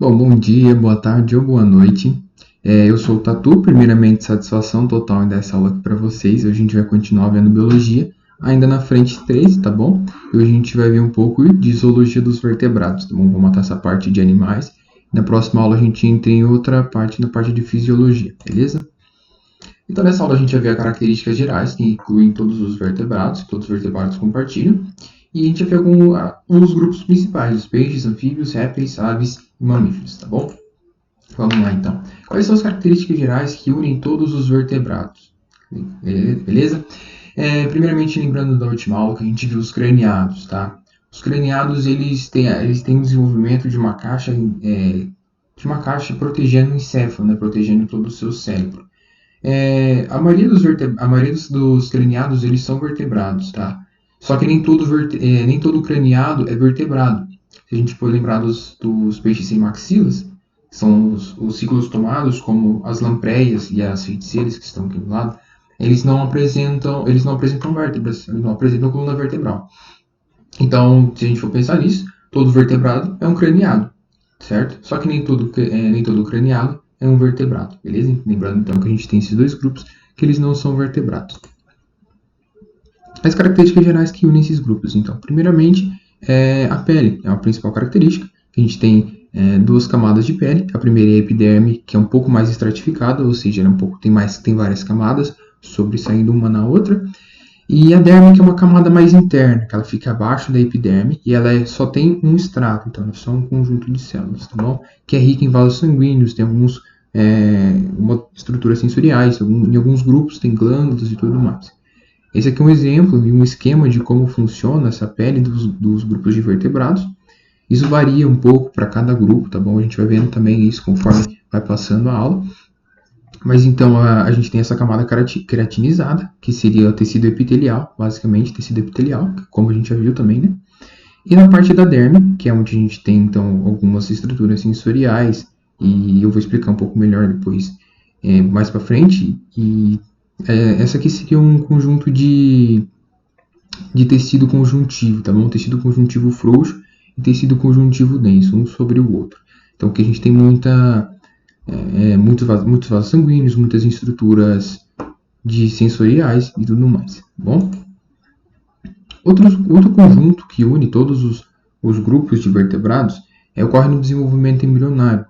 Bom dia, boa tarde ou boa noite. Eu sou o Tatu, primeiramente satisfação total em dar essa aula aqui para vocês. Hoje a gente vai continuar vendo biologia, ainda na frente 3, tá bom? E hoje a gente vai ver um pouco de zoologia dos vertebrados, tá bom? Vamos matar essa parte de animais. Na próxima aula a gente entra em outra parte, na parte de fisiologia, beleza? Então nessa aula a gente vai ver as características gerais que incluem todos os vertebrados, que todos os vertebrados compartilham. E a gente vai ver os grupos principais, os peixes, anfíbios, répteis, aves e mamíferos, tá bom? Vamos lá então. Quais são as características gerais que unem todos os vertebrados? Beleza? Primeiramente, lembrando da última aula que a gente viu os craniados, tá? Os craniados eles têm um desenvolvimento de uma caixa protegendo o encéfalo, né? Protegendo todo o seu cérebro. A maioria dos craniados eles são vertebrados, tá? Só que nem todo craniado é vertebrado. Se a gente for lembrar dos peixes sem maxilas, são os ciclostomados, como as lampreias e as feiticeiras que estão aqui do lado, eles não apresentam vértebras, eles não apresentam coluna vertebral. Então, se a gente for pensar nisso, todo vertebrado é um craniado, certo? Só que nem todo craniado é um vertebrado, beleza? Lembrando então que a gente tem esses dois grupos que eles não são vertebrados. As características gerais que unem esses grupos, então, primeiramente, a pele é a principal característica. A gente tem duas camadas de pele. A primeira é a epiderme, que é um pouco mais estratificada, ou seja, tem várias camadas sobressaindo uma na outra. E a derme, que é uma camada mais interna, que ela fica abaixo da epiderme e ela só tem um estrato, então é só um conjunto de células, tá bom? Que é rica em vasos sanguíneos, tem uma estrutura sensoriais, em alguns grupos tem glândulas e tudo mais. Esse aqui é um exemplo e um esquema de como funciona essa pele dos grupos de vertebrados. Isso varia um pouco para cada grupo, tá bom? A gente vai vendo também isso conforme vai passando a aula. Mas então a gente tem essa camada queratinizada, que seria o tecido epitelial, basicamente tecido epitelial, como a gente já viu também, né? E na parte da derme, que é onde a gente tem então algumas estruturas sensoriais, e eu vou explicar um pouco melhor depois, mais para frente. E essa aqui seria um conjunto de tecido conjuntivo, tá bom? Tecido conjuntivo frouxo e tecido conjuntivo denso, um sobre o outro. Então aqui a gente tem muitos vasos sanguíneos, muitas estruturas sensoriais e tudo mais, tá bom? Outro conjunto que une todos os grupos de vertebrados ocorre no desenvolvimento embrionário.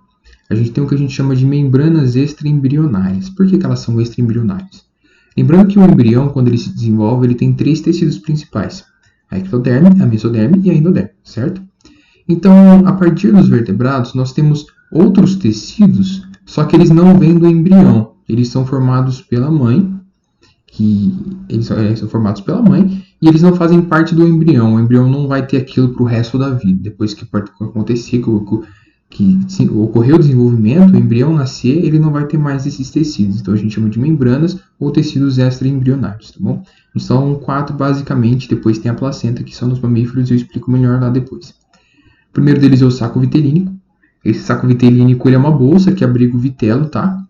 A gente tem o que a gente chama de membranas extraembrionárias. Por que elas são extraembrionárias? Lembrando que o embrião, quando ele se desenvolve, ele tem três tecidos principais: a ectoderme, a mesoderme e a endoderme, certo? Então, a partir dos vertebrados, nós temos outros tecidos, só que eles não vêm do embrião. Eles são formados pela mãe, e eles não fazem parte do embrião. O embrião não vai ter aquilo para o resto da vida. Depois que acontecer, que ocorreu o desenvolvimento, o embrião nascer, ele não vai ter mais esses tecidos. Então a gente chama de membranas ou tecidos extraembrionários, tá bom? São 4 basicamente, depois tem a placenta, que são nos mamíferos, e eu explico melhor lá depois. O primeiro deles é o saco vitelínico. Esse saco vitelínico ele é uma bolsa que abriga o vitelo, tá?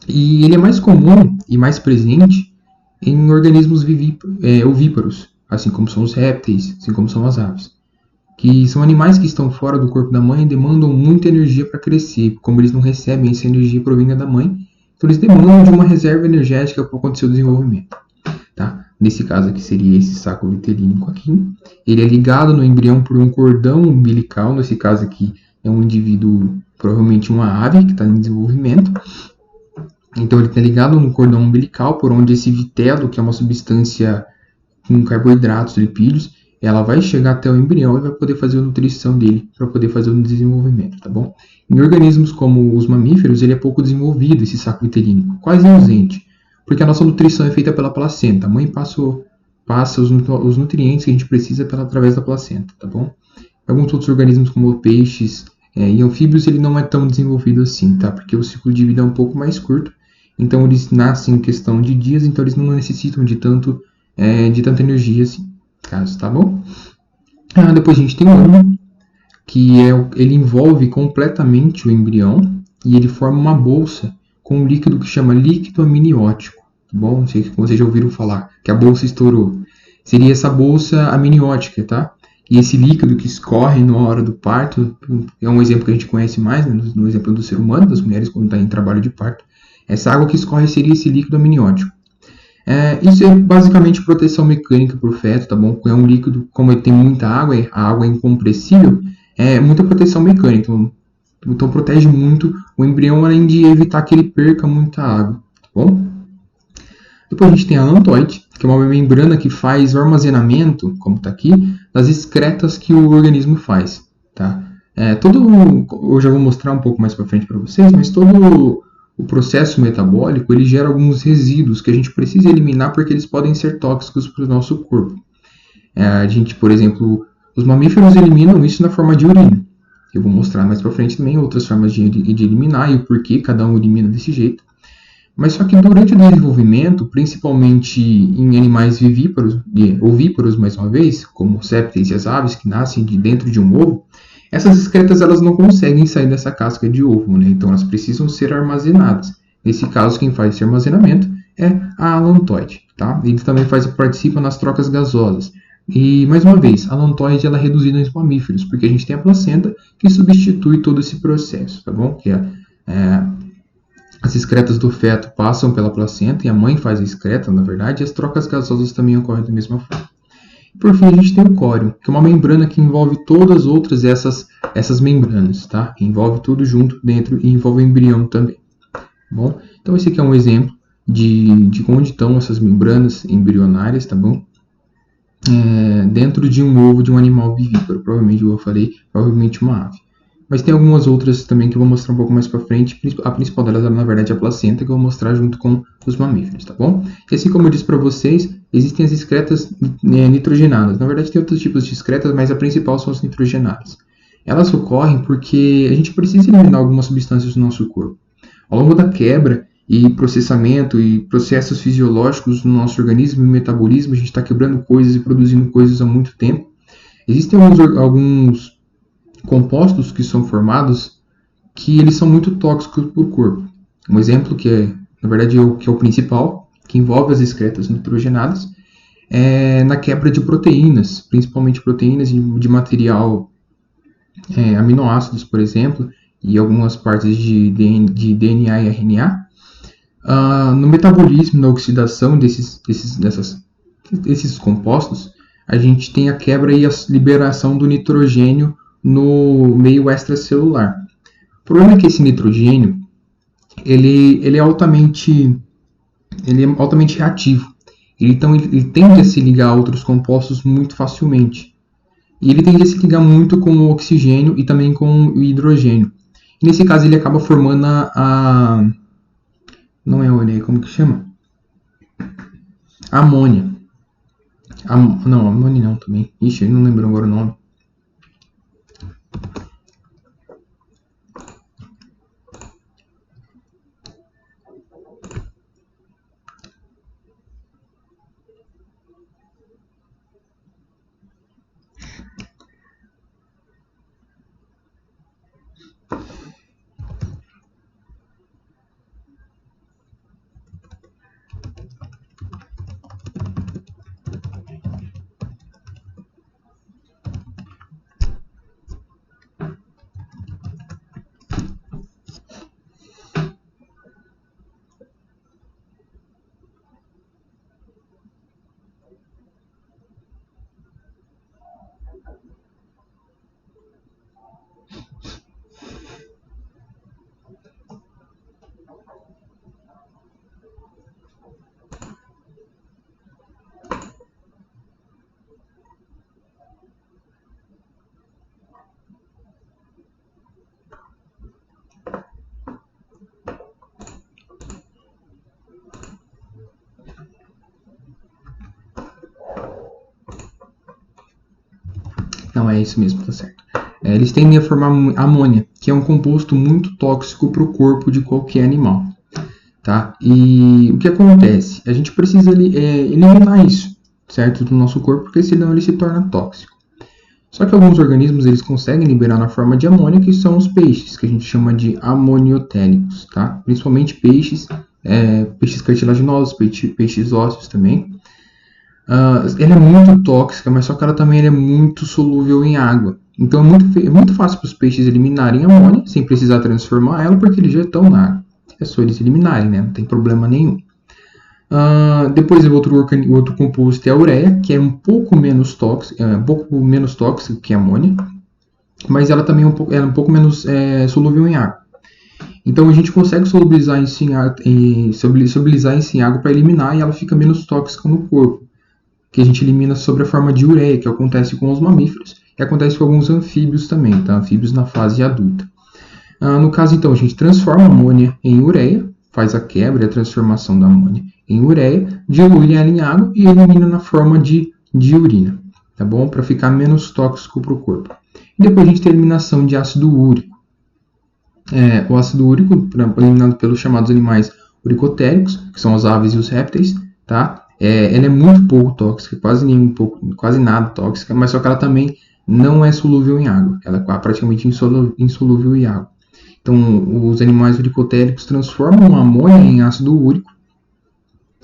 E ele é mais comum e mais presente em organismos ovíparos, assim como são os répteis, assim como são as aves, que são animais que estão fora do corpo da mãe e demandam muita energia para crescer. Como eles não recebem essa energia provinda da mãe, então eles demandam de uma reserva energética para acontecer o desenvolvimento, tá? Nesse caso aqui seria esse saco vitelínico aqui. Ele é ligado no embrião por um cordão umbilical. Nesse caso aqui é um indivíduo, provavelmente uma ave que está em desenvolvimento. Então ele está ligado no cordão umbilical, por onde esse vitelo, que é uma substância com carboidratos, lipídios, ela vai chegar até o embrião e vai poder fazer a nutrição dele para poder fazer o desenvolvimento, tá bom? Em organismos como os mamíferos, ele é pouco desenvolvido, esse saco vitelínico, quase ausente, porque a nossa nutrição é feita pela placenta. A mãe passa os nutrientes que a gente precisa através da placenta, tá bom? Alguns outros organismos como peixes e anfíbios, ele não é tão desenvolvido assim, tá? Porque o ciclo de vida é um pouco mais curto, então eles nascem em questão de dias, então eles não necessitam de tanta energia assim, tá bom? Depois a gente tem o úmero, que ele envolve completamente o embrião e ele forma uma bolsa com um líquido que chama líquido amniótico, tá bom? Não sei se vocês já ouviram falar que a bolsa estourou. Seria essa bolsa amniótica, tá? e esse líquido que escorre na hora do parto, é um exemplo que a gente conhece mais, né, no exemplo do ser humano, das mulheres quando está em trabalho de parto, essa água que escorre seria esse líquido amniótico. Isso é basicamente proteção mecânica para o feto, tá bom? É um líquido, como ele tem muita água, a água é incompressível, é muita proteção mecânica, então protege muito o embrião, além de evitar que ele perca muita água, tá bom? Depois a gente tem a alantoide, que é uma membrana que faz o armazenamento, como está aqui, das excretas que o organismo faz, tá? Eu já vou mostrar um pouco mais para frente para vocês, mas todo o processo metabólico ele gera alguns resíduos que a gente precisa eliminar porque eles podem ser tóxicos para o nosso corpo. A gente, por exemplo, os mamíferos eliminam isso na forma de urina. Eu vou mostrar mais para frente também outras formas de eliminar e o porquê cada um elimina desse jeito. Mas só que durante o desenvolvimento, principalmente em animais ovíparos, mais uma vez, como os répteis e as aves que nascem de dentro de um ovo, essas excretas elas não conseguem sair dessa casca de ovo, né? Então elas precisam ser armazenadas. Nesse caso, quem faz esse armazenamento é a alantoide, tá? Ele também participa nas trocas gasosas. E, mais uma vez, a alantoide ela é reduzida nos mamíferos, porque a gente tem a placenta que substitui todo esse processo, tá bom? As excretas do feto passam pela placenta e a mãe faz a excreta, na verdade, e as trocas gasosas também ocorrem da mesma forma. Por fim, a gente tem o córeo, que é uma membrana que envolve todas as outras essas membranas, tá? Que envolve tudo junto dentro e envolve o embrião também. Bom, então esse aqui é um exemplo de onde estão essas membranas embrionárias, tá bom? Dentro de um ovo de um animal vivíparo, provavelmente, como eu falei, provavelmente uma ave. Mas tem algumas outras também que eu vou mostrar um pouco mais para frente. A principal delas, na verdade, é a placenta, que eu vou mostrar junto com os mamíferos, tá bom? E assim como eu disse para vocês, existem as excretas nitrogenadas. Na verdade, tem outros tipos de excretas, mas a principal são as nitrogenadas. Elas ocorrem porque a gente precisa eliminar algumas substâncias do nosso corpo. Ao longo da quebra e processamento e processos fisiológicos no nosso organismo e metabolismo, a gente está quebrando coisas e produzindo coisas há muito tempo. Existem alguns compostos que são formados que eles são muito tóxicos para o corpo. Um exemplo que na verdade, que é o principal, que envolve as excretas nitrogenadas, é na quebra de proteínas, principalmente proteínas de material aminoácidos, por exemplo, e algumas partes de DNA e RNA. No metabolismo, na oxidação desses compostos, a gente tem a quebra e a liberação do nitrogênio no meio extracelular. O problema é que esse nitrogênio ele é altamente reativo. Então ele tende a se ligar a outros compostos muito facilmente. E ele tende a se ligar muito com o oxigênio e também com o hidrogênio. E nesse caso ele acaba formando não é ureia, como que chama? A amônia. Não, amônia não também. Ixi, eu não lembro agora o nome. Não, é isso mesmo, tá certo. Eles tendem a formar amônia, que é um composto muito tóxico para o corpo de qualquer animal. Tá? E o que acontece? A gente precisa eliminar isso, certo? Do nosso corpo, porque senão ele se torna tóxico. Só que alguns organismos eles conseguem liberar na forma de amônia, que são os peixes, que a gente chama de amoniotélicos, tá? Principalmente peixes cartilaginosos, peixes ósseos também. Ela é muito tóxica, mas só que ela também é muito solúvel em água. Então é muito fácil para os peixes eliminarem a amônia sem precisar transformar ela, porque eles já estão na água. É só eles eliminarem, né? Não tem problema nenhum. Depois o outro composto é a ureia, que é um pouco menos tóxico que a amônia, mas ela também é um pouco menos solúvel em água. Então a gente consegue solubilizar isso em água para eliminar e ela fica menos tóxica no corpo, que a gente elimina sob a forma de ureia, que acontece com os mamíferos e acontece com alguns anfíbios também, tá? Anfíbios na fase adulta. No caso, então, a gente transforma a amônia em ureia, faz a quebra e a transformação da amônia em ureia, dilui ela em água e elimina na forma de urina, tá bom? Para ficar menos tóxico para o corpo. E depois a gente tem a eliminação de ácido úrico. O ácido úrico, eliminado pelos chamados animais uricotéricos, que são as aves e os répteis, tá? Ela é muito pouco tóxica, quase nada tóxica, mas só que ela também não é solúvel em água. Ela é praticamente insolúvel em água. Então, os animais uricotéricos transformam a amônia em ácido úrico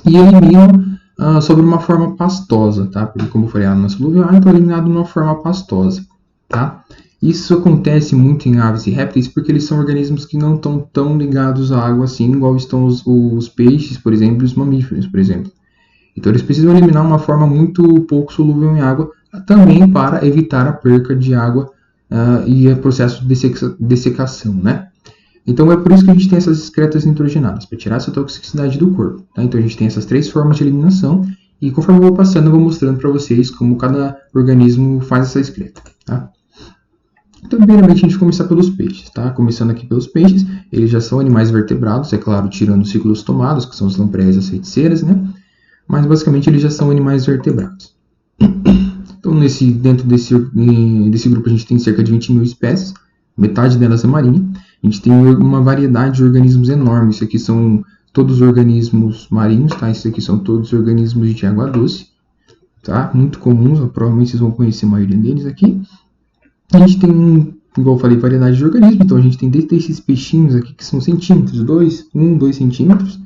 e eliminam sobre uma forma pastosa, tá? Porque, como eu falei, ela não é solúvel em água, então é eliminado de uma forma pastosa, tá? Isso acontece muito em aves e répteis porque eles são organismos que não estão tão ligados à água assim, igual estão os peixes, por exemplo, e os mamíferos, por exemplo. Então, eles precisam eliminar uma forma muito pouco solúvel em água, também para evitar a perca de água e o processo de dessecação, né? Então é por isso que a gente tem essas excretas nitrogenadas, para tirar essa toxicidade do corpo. Tá? Então a gente tem essas três formas de eliminação e conforme eu vou passando, eu vou mostrando para vocês como cada organismo faz essa excreta. Tá? Então, primeiramente, a gente vai começar pelos peixes. Tá? Começando aqui pelos peixes, eles já são animais vertebrados, é claro, tirando os ciclostomados, que são as lampreias e as feiticeiras, né? Mas basicamente eles já são animais vertebrados. Então, dentro desse grupo, a gente tem cerca de 20 mil espécies, metade delas é marinha. A gente tem uma variedade de organismos enorme. Isso aqui são todos os organismos marinhos, tá? Isso aqui são todos os organismos de água doce, tá? Muito comuns, provavelmente vocês vão conhecer a maioria deles aqui. A gente tem, igual eu falei, variedade de organismos. Então, a gente tem desde esses peixinhos aqui que são centímetros, 2 centímetros.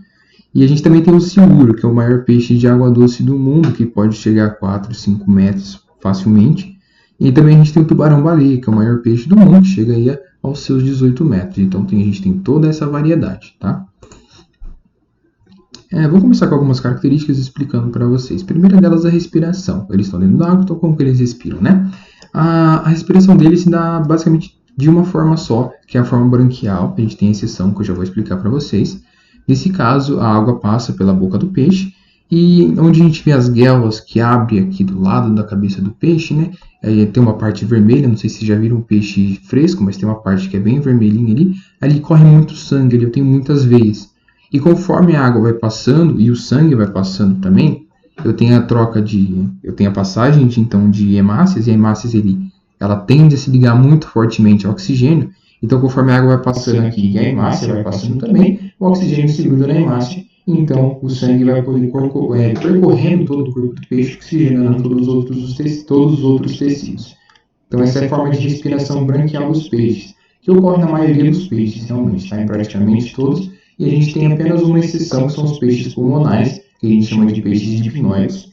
E a gente também tem o siluro, que é o maior peixe de água doce do mundo, que pode chegar a 4, 5 metros facilmente. E também a gente tem o tubarão-baleia, que é o maior peixe do mundo, que chega aí aos seus 18 metros. Então a gente tem toda essa variedade, tá? Vou começar com algumas características explicando para vocês. A primeira delas é a respiração. Eles estão dentro da água, então como que eles respiram, né? A respiração deles se dá basicamente de uma forma só, que é a forma branquial. A gente tem exceção que eu já vou explicar para vocês. Nesse caso, a água passa pela boca do peixe e onde a gente vê as guelras que abrem aqui do lado da cabeça do peixe, né? Tem uma parte vermelha, não sei se já viram um peixe fresco, mas tem uma parte que é bem vermelhinha ali. Ali corre muito sangue, ali eu tenho muitas veias. E conforme a água vai passando e o sangue vai passando também, eu tenho a passagem de hemácias, e a hemácias ela tende a se ligar muito fortemente ao oxigênio. Então, conforme a água vai passando aqui e a hemácia vai passando também, o oxigênio se gruda na hemácia, então o sangue vai percorrendo todo o corpo do peixe, oxigenando todos os outros tecidos. Então, essa é a forma de respiração branquial dos peixes, que ocorre na maioria dos peixes, realmente, tá? Em praticamente todos, e a gente tem apenas uma exceção, que são os peixes pulmonais, que a gente chama de peixes dipnoicos,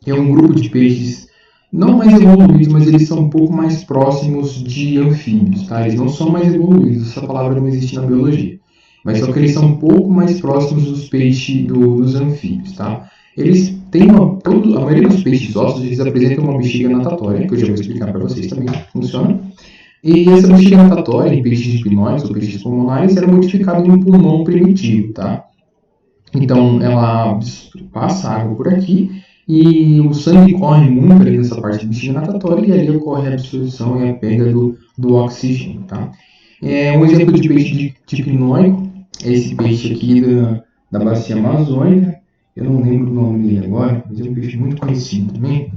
que é um grupo de peixes não mais evoluídos, mas eles são um pouco mais próximos de anfíbios, tá? Eles não são mais evoluídos, essa palavra não existe na biologia, mas só que eles são um pouco mais próximos dos peixes dos anfíbios, tá? Eles têm a maioria dos peixes ossos, eles apresentam uma bexiga natatória, que eu já vou explicar para vocês também como funciona. E essa bexiga natatória em peixes dipnoicos ou peixes pulmonares era modificada em um pulmão primitivo, tá? Então ela passa água por aqui e o sangue corre muito ali nessa parte da bexiga natatória e ali ocorre a absorção e a pega do oxigênio, tá? Um exemplo de peixe dipnoico é esse peixe aqui da bacia amazônica. Eu não lembro o nome dele agora, mas é um peixe muito conhecido também.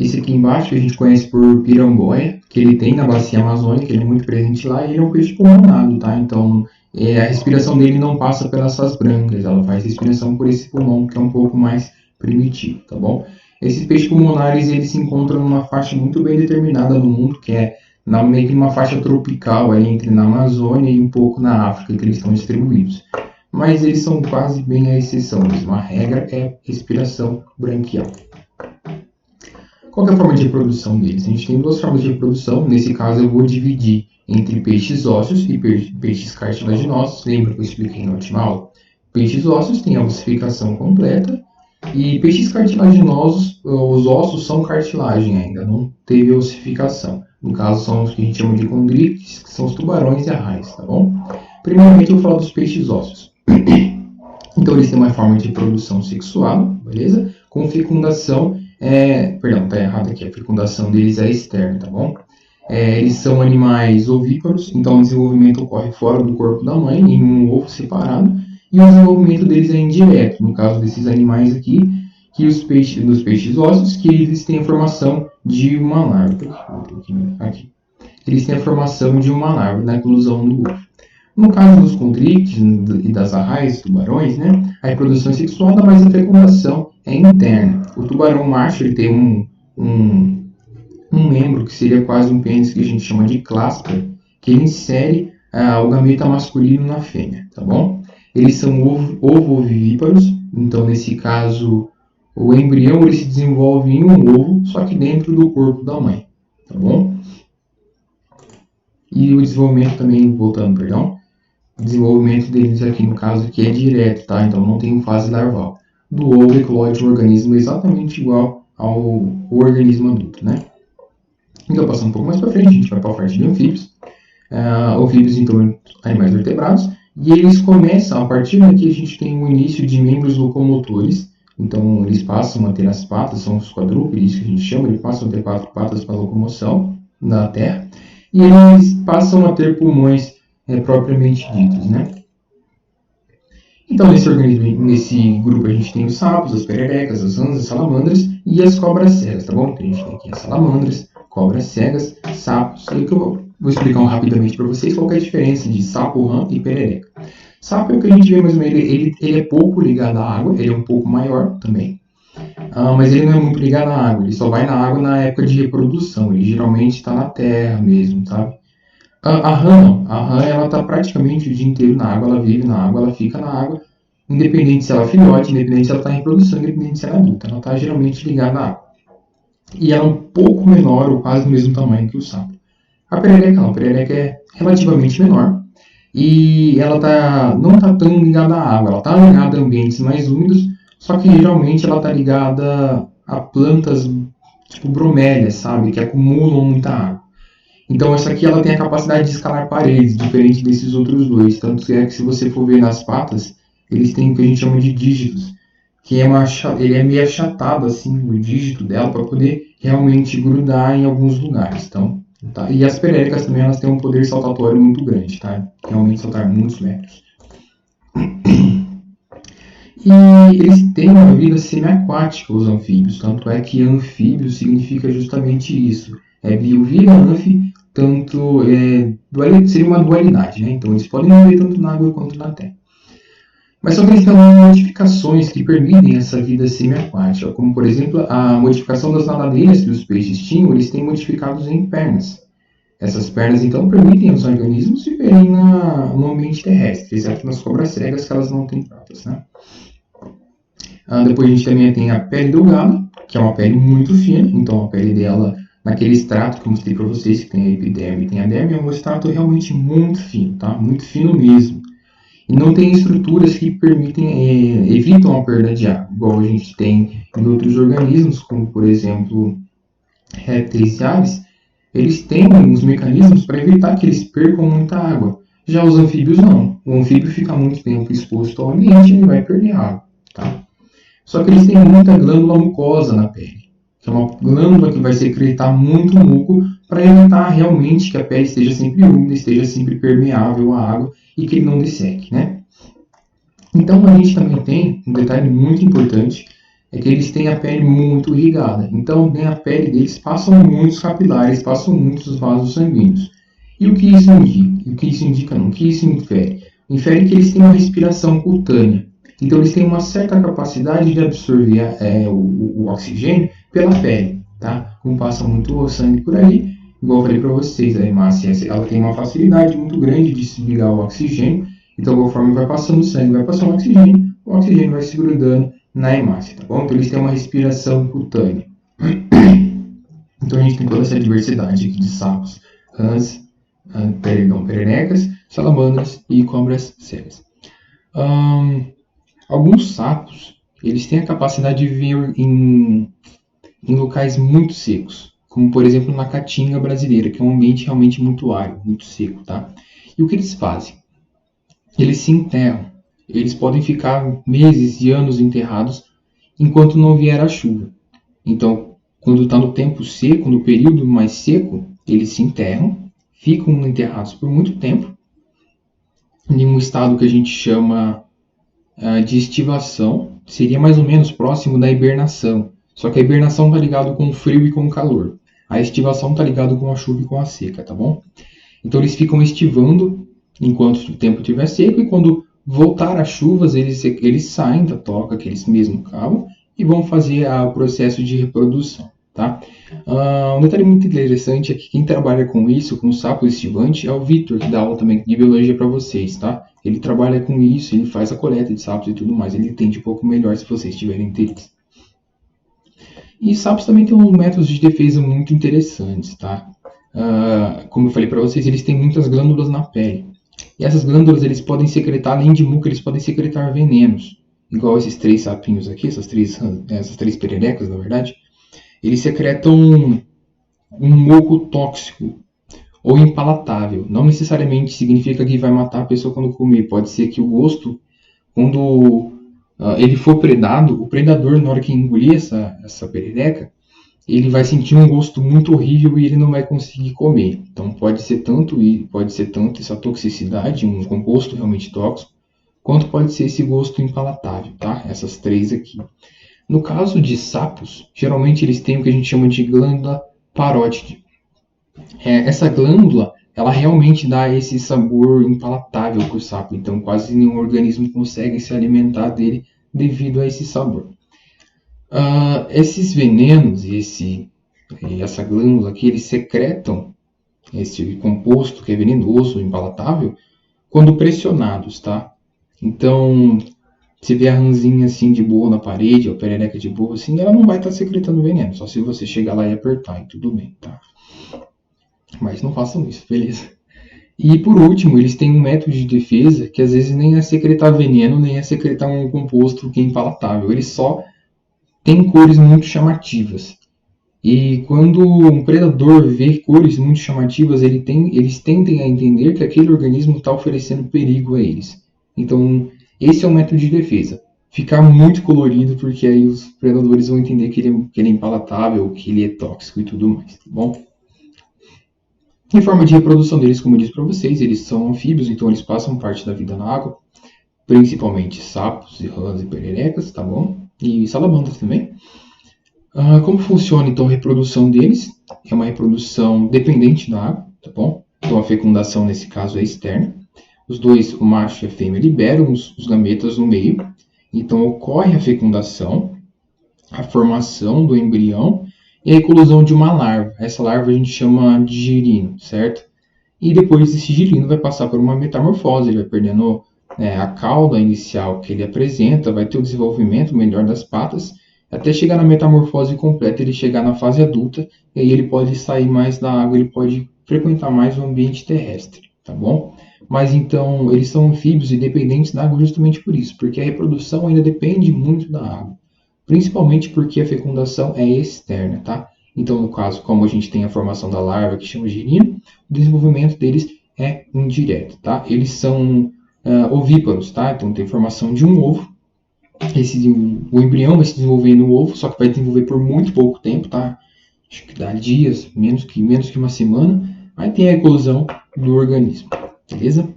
Esse aqui embaixo que a gente conhece por piramboia, que ele tem na bacia amazônica, ele é muito presente lá, e ele é um peixe pulmonado, tá? Então, a respiração dele não passa pelas suas brancas, ela faz respiração por esse pulmão, que é um pouco mais primitivo, tá bom? Esses peixes pulmonares, eles se encontram numa faixa muito bem determinada no mundo, que é meio que numa faixa tropical, ali entre na Amazônia e um pouco na África, que eles estão distribuídos. Mas eles são quase bem a exceção mesmo. A regra é respiração branquial. Qual é a forma de reprodução deles? A gente tem duas formas de reprodução. Nesse caso, eu vou dividir entre peixes ósseos e peixes cartilaginosos. Lembra que eu expliquei na última aula? Peixes ósseos têm a ossificação completa e peixes cartilaginosos, os ossos são cartilagem ainda, não teve ossificação. No caso, são os que a gente chama de condríptes, que são os tubarões e arraias, tá bom? Primeiramente, eu vou falar dos peixes ósseos. Então, eles têm uma forma de reprodução sexual, beleza? Com fecundação, perdão, tá errado aqui, a fecundação deles é externa, tá bom? Eles são animais ovíparos, então o desenvolvimento ocorre fora do corpo da mãe, em um ovo separado, e o desenvolvimento deles é indireto, no caso desses animais aqui, que dos peixes ósseos, que eles têm a formação de uma larva. Aqui. Eles têm a formação de uma larva na eclosão do ovo. No caso dos condríptes e das arraias, tubarões, né, a reprodução é sexual, mas a fecundação é interna. O tubarão macho ele tem um membro que seria quase um pênis, que a gente chama de clasper, que ele insere o gameta masculino na fêmea, tá bom? Eles são ovovivíparos, então nesse caso o embrião ele se desenvolve em um ovo, só que dentro do corpo da mãe, tá bom? E o desenvolvimento também, voltando, perdão, o desenvolvimento deles aqui no caso aqui é direto, tá? Então não tem fase larval. Do ovo eclode um organismo exatamente igual ao organismo adulto, né? Então passando um pouco mais para frente, a gente vai para a parte de anfíbios. Anfíbios, então, animais vertebrados. E eles começam, a partir daqui a gente tem o início de membros locomotores. Então eles passam a ter as patas, são os quadrúpedes que a gente chama, eles passam a ter 4 patas para locomoção na Terra. E eles passam a ter pulmões propriamente ditos, né? Então, nesse grupo, a gente tem os sapos, as pererecas, as rãs, as salamandras e as cobras cegas, tá bom? Então, a gente tem aqui as salamandras, cobras cegas, sapos, e que eu vou explicar rapidamente para vocês qual é a diferença de sapo, rã e perereca. Sapo é o que a gente vê mais ou menos, ele é pouco ligado à água, ele é um pouco maior também, mas ele não é muito ligado à água, ele só vai na água na época de reprodução, ele geralmente está na terra mesmo, sabe? A rã não. A rã ela está praticamente o dia inteiro na água, ela vive na água, ela fica na água, independente se ela é filhote, independente se ela está em reprodução, independente se ela é adulta. Ela está geralmente ligada à água. E ela é um pouco menor, ou quase do mesmo tamanho que o sapo. A perereca não. A perereca é relativamente menor e ela não está tão ligada à água. Ela está ligada a ambientes mais úmidos, só que geralmente ela está ligada a plantas tipo bromélias, sabe? Que acumulam muita água. Então essa aqui ela tem a capacidade de escalar paredes, diferente desses outros dois. Tanto é que se você for ver nas patas, eles têm o que a gente chama de dígitos, que ele é meio achatado assim, o dígito dela, para poder realmente grudar em alguns lugares. Então, tá? E as pererecas também elas têm um poder saltatório muito grande, tá? Realmente saltar muitos metros. E eles têm uma vida semiaquática, os anfíbios. Tanto é que anfíbio significa justamente isso. Biovida, anfi, tanto seria uma dualidade, né? Então eles podem viver tanto na água quanto na terra. Mas só que eles têm modificações que permitem essa vida semiaquática, como por exemplo a modificação das nadadeiras que os peixes tinham, eles têm modificados em pernas. Essas pernas então permitem aos organismos viverem no ambiente terrestre, exceto nas cobras cegas que elas não têm patas, né? Depois a gente também tem a pele delgada, que é uma pele muito fina, então a pele dela, naquele extrato que eu mostrei para vocês, que tem a epiderme e tem a derme, é um extrato realmente muito fino, tá? Muito fino mesmo. E não tem estruturas que evitam a perda de água, igual a gente tem em outros organismos, como por exemplo répteis e aves, eles têm uns mecanismos para evitar que eles percam muita água. Já os anfíbios não. O anfíbio fica muito tempo exposto ao ambiente e ele vai perder água, tá? Só que eles têm muita glândula mucosa na pele, que é uma glândula que vai secretar muito muco para evitar realmente que a pele esteja sempre úmida, esteja sempre permeável à água e que ele não desseque, né? Então a gente também tem um detalhe muito importante, é que eles têm a pele muito irrigada. Então, a pele deles passam muitos capilares, passam muitos vasos sanguíneos. E o que isso indica? O que isso indica não? O que isso infere? Infere que eles têm uma respiração cutânea. Então, eles têm uma certa capacidade de absorver o oxigênio pela pele, tá? Como passa muito sangue por ali, igual eu falei para vocês, a hemácia, ela tem uma facilidade muito grande de se ligar ao oxigênio. Então, conforme vai passando o sangue, vai passando o oxigênio vai se grudando na hemácia, tá bom? Então, eles têm uma respiração cutânea. Então, a gente tem toda essa diversidade aqui de sapos, rãs, pererecas, salamandras e cobras cegas. Alguns sapos, eles têm a capacidade de viver em locais muito secos, como por exemplo na caatinga brasileira, que é um ambiente realmente muito árido, muito seco, tá? E o que eles fazem? Eles se enterram. Eles podem ficar meses e anos enterrados enquanto não vier a chuva. Então, quando está no tempo seco, no período mais seco, eles se enterram, ficam enterrados por muito tempo, em um estado que a gente chama de estivação, seria mais ou menos próximo da hibernação. Só que a hibernação está ligado com o frio e com o calor. A estivação está ligado com a chuva e com a seca, tá bom? Então eles ficam estivando enquanto o tempo estiver seco e quando voltar as chuvas, eles saem da toca que eles mesmos cavam e vão fazer o processo de reprodução, tá? Um detalhe muito interessante é que quem trabalha com isso, com sapo estivante, é o Vitor, que dá aula também de biologia para vocês, tá? Ele trabalha com isso, ele faz a coleta de sapos e tudo mais, ele entende um pouco melhor se vocês tiverem interesse. E sapos também têm uns métodos de defesa muito interessantes, tá? Como eu falei para vocês, eles têm muitas glândulas na pele. E essas glândulas, eles podem secretar, além de muco, eles podem secretar venenos. Igual esses 3 sapinhos aqui, essas três pererecas, na verdade. Eles secretam um muco tóxico ou impalatável. Não necessariamente significa que vai matar a pessoa quando comer. Pode ser que o gosto, quando ele for predado, o predador, na hora que engolir essa perereca, ele vai sentir um gosto muito horrível e ele não vai conseguir comer. Então pode ser tanto essa toxicidade, um composto realmente tóxico, quanto pode ser esse gosto impalatável, tá? Essas 3 aqui. No caso de sapos, geralmente eles têm o que a gente chama de glândula parótide. Essa glândula, ela realmente dá esse sabor impalatável para o sapo, então quase nenhum organismo consegue se alimentar dele devido a esse sabor. Esses venenos e essa glândula aqui, eles secretam esse composto que é venenoso, impalatável, quando pressionados, tá? Então, se vê a rãzinha assim de boa na parede, ou a perereca de boa assim, ela não vai estar secretando veneno, só se você chegar lá e apertar e tudo bem, tá? Mas não façam isso, beleza? E por último, eles têm um método de defesa que às vezes nem é secretar veneno, nem é secretar um composto que é impalatável, eles só têm cores muito chamativas. E quando um predador vê cores muito chamativas, eles tendem a entender que aquele organismo está oferecendo perigo a eles. Então, esse é o método de defesa. Ficar muito colorido, porque aí os predadores vão entender que ele é impalatável, que ele é tóxico e tudo mais, tá bom? Em forma de reprodução deles, como eu disse para vocês, eles são anfíbios, então eles passam parte da vida na água, principalmente sapos, rãs e pererecas, tá bom? E salamandras também. Como funciona então a reprodução deles? É uma reprodução dependente da água, tá bom? Então a fecundação nesse caso é externa. Os dois, o macho e a fêmea, liberam os gametas no meio. Então ocorre a fecundação, a formação do embrião e a eclosão de uma larva. Essa larva a gente chama de girino, certo? E depois esse girino vai passar por uma metamorfose, ele vai perdendo a cauda inicial que ele apresenta, vai ter o desenvolvimento melhor das patas, até chegar na metamorfose completa, ele chegar na fase adulta, e aí ele pode sair mais da água, ele pode frequentar mais o ambiente terrestre, tá bom? Mas então, eles são anfíbios e dependentes da água justamente por isso, porque a reprodução ainda depende muito da água, principalmente porque a fecundação é externa, tá? Então, no caso, como a gente tem a formação da larva, que chama girino, o desenvolvimento deles é indireto, tá? Eles são ovíparos, tá? Então, tem formação de um ovo, o embrião vai se desenvolver no ovo, só que vai desenvolver por muito pouco tempo, tá? Acho que dá dias, menos que uma semana. Aí tem a eclosão do organismo, beleza?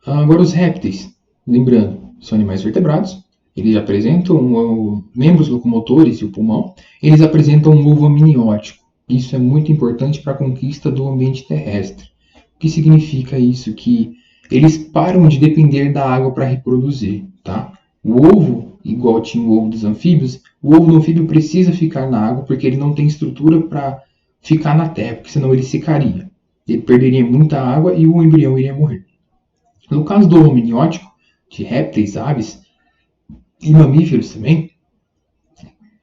Agora os répteis, lembrando, são animais vertebrados. eles apresentam membros locomotores e o pulmão, eles apresentam um ovo amniótico. Isso é muito importante para a conquista do ambiente terrestre. O que significa isso? Que eles param de depender da água para reproduzir, tá? O ovo, igual tinha o ovo dos anfíbios, o ovo do anfíbio precisa ficar na água porque ele não tem estrutura para ficar na terra, porque senão ele secaria. Ele perderia muita água e o embrião iria morrer. No caso do ovo amniótico, de répteis, aves e mamíferos também,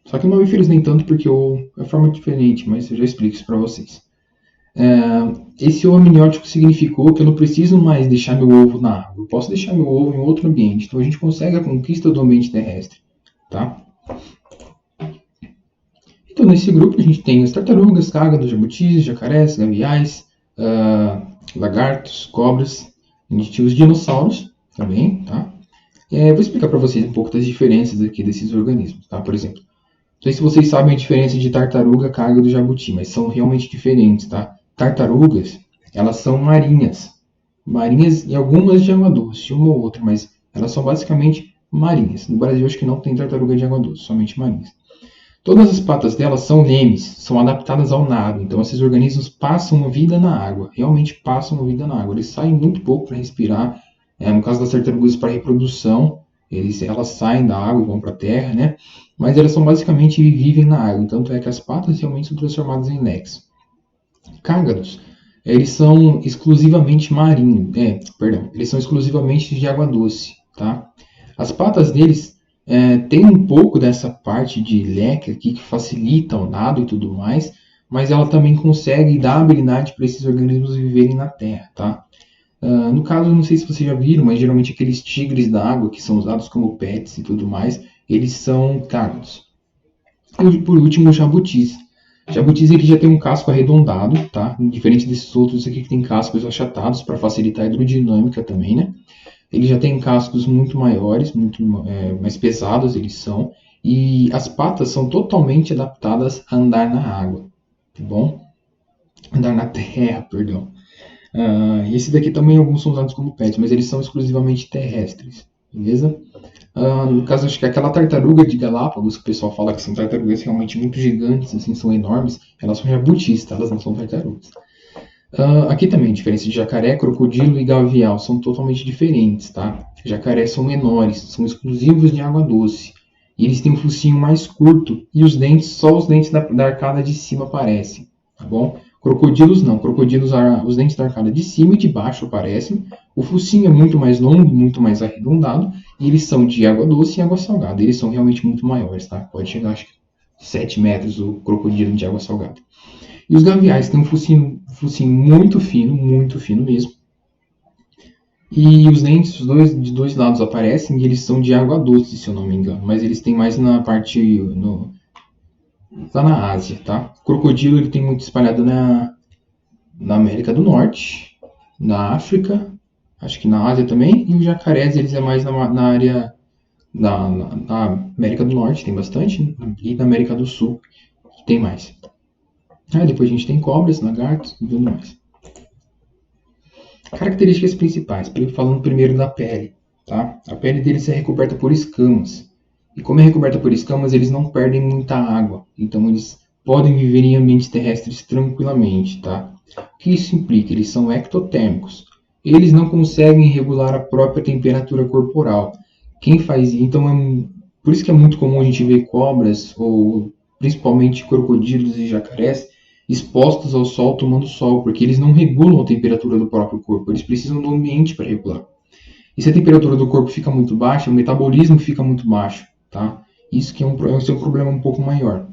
só que mamíferos nem tanto porque é forma diferente, mas eu já explico isso para vocês. Esse ovo amniótico significou que eu não preciso mais deixar meu ovo na água. Eu posso deixar meu ovo em outro ambiente. Então a gente consegue a conquista do ambiente terrestre, tá? Então nesse grupo a gente tem as tartarugas, cágados, jabutis, jacarés, gaviais, lagartos, cobras. A gente tinha os dinossauros também, tá? Vou explicar para vocês um pouco das diferenças aqui desses organismos, tá? Por exemplo, não sei se vocês sabem a diferença de tartaruga, cágado e jabuti, mas são realmente diferentes, tá? Tartarugas, elas são marinhas. Marinhas e algumas de água doce, uma ou outra, mas elas são basicamente marinhas. No Brasil, acho que não tem tartaruga de água doce, somente marinhas. Todas as patas delas são lemes, são adaptadas ao nado. Então, esses organismos passam a vida na água, realmente passam a vida na água. Eles saem muito pouco para respirar. No caso das tartarugas, para reprodução, elas saem da água e vão para a terra, né? Mas elas são basicamente vivem na água. Tanto é que as patas realmente são transformadas em leques. Cágados, eles são exclusivamente marinhos. Eles são exclusivamente de água doce, tá? As patas deles tem um pouco dessa parte de leque aqui que facilita o nado e tudo mais, mas ela também consegue dar habilidade para esses organismos viverem na terra, tá? No caso, não sei se vocês já viram, mas geralmente aqueles tigres da água que são usados como pets e tudo mais, eles são cágados. E por último, os jabutis. Jabutis ele já tem um casco arredondado, tá? Diferente desses outros aqui que tem cascos achatados para facilitar a hidrodinâmica também, né? Ele já tem cascos muito maiores, muito mais pesados eles são, e as patas são totalmente adaptadas a andar na água, tá bom? Andar na terra, perdão. E esse daqui também alguns são usados como pets, mas eles são exclusivamente terrestres, beleza? No caso, acho que aquela tartaruga de Galápagos, que o pessoal fala que são tartarugas realmente muito gigantes, assim, são enormes, elas são jabutis, tá? Elas não são tartarugas. Aqui também, diferença de jacaré, crocodilo e gavial são totalmente diferentes, tá? Jacarés são menores, são exclusivos de água doce. E eles têm um focinho mais curto e os dentes, só os dentes da arcada de cima aparecem, tá bom? Crocodilos não, crocodilos os dentes da arcada de cima e de baixo aparecem. O focinho é muito mais longo, muito mais arredondado e eles são de água doce e água salgada. Eles são realmente muito maiores, tá? Pode chegar, acho que 7 metros o crocodilo de água salgada. E os gaviais têm um focinho muito fino mesmo. E os dentes de dois lados aparecem e eles são de água doce, se eu não me engano. Mas eles têm mais na parte... lá na Ásia, tá? O crocodilo ele tem muito espalhado na América do Norte, na África, acho que na Ásia também. E os jacarés eles é mais na área... na América do Norte tem bastante. E na América do Sul tem mais. Depois a gente tem cobras, lagartos e tudo mais. Características principais, falando primeiro da pele, tá? A pele deles é recoberta por escamas. E como é recoberta por escamas, eles não perdem muita água. Então eles podem viver em ambientes terrestres tranquilamente, tá? O que isso implica? Eles são ectotérmicos. Eles não conseguem regular a própria temperatura corporal. Quem faz isso? Então por isso que é muito comum a gente ver cobras ou principalmente crocodilos e jacarés expostos ao sol tomando sol, porque eles não regulam a temperatura do próprio corpo, eles precisam do ambiente para regular. E se a temperatura do corpo fica muito baixa, o metabolismo fica muito baixo, tá? Isso que é um problema um pouco maior.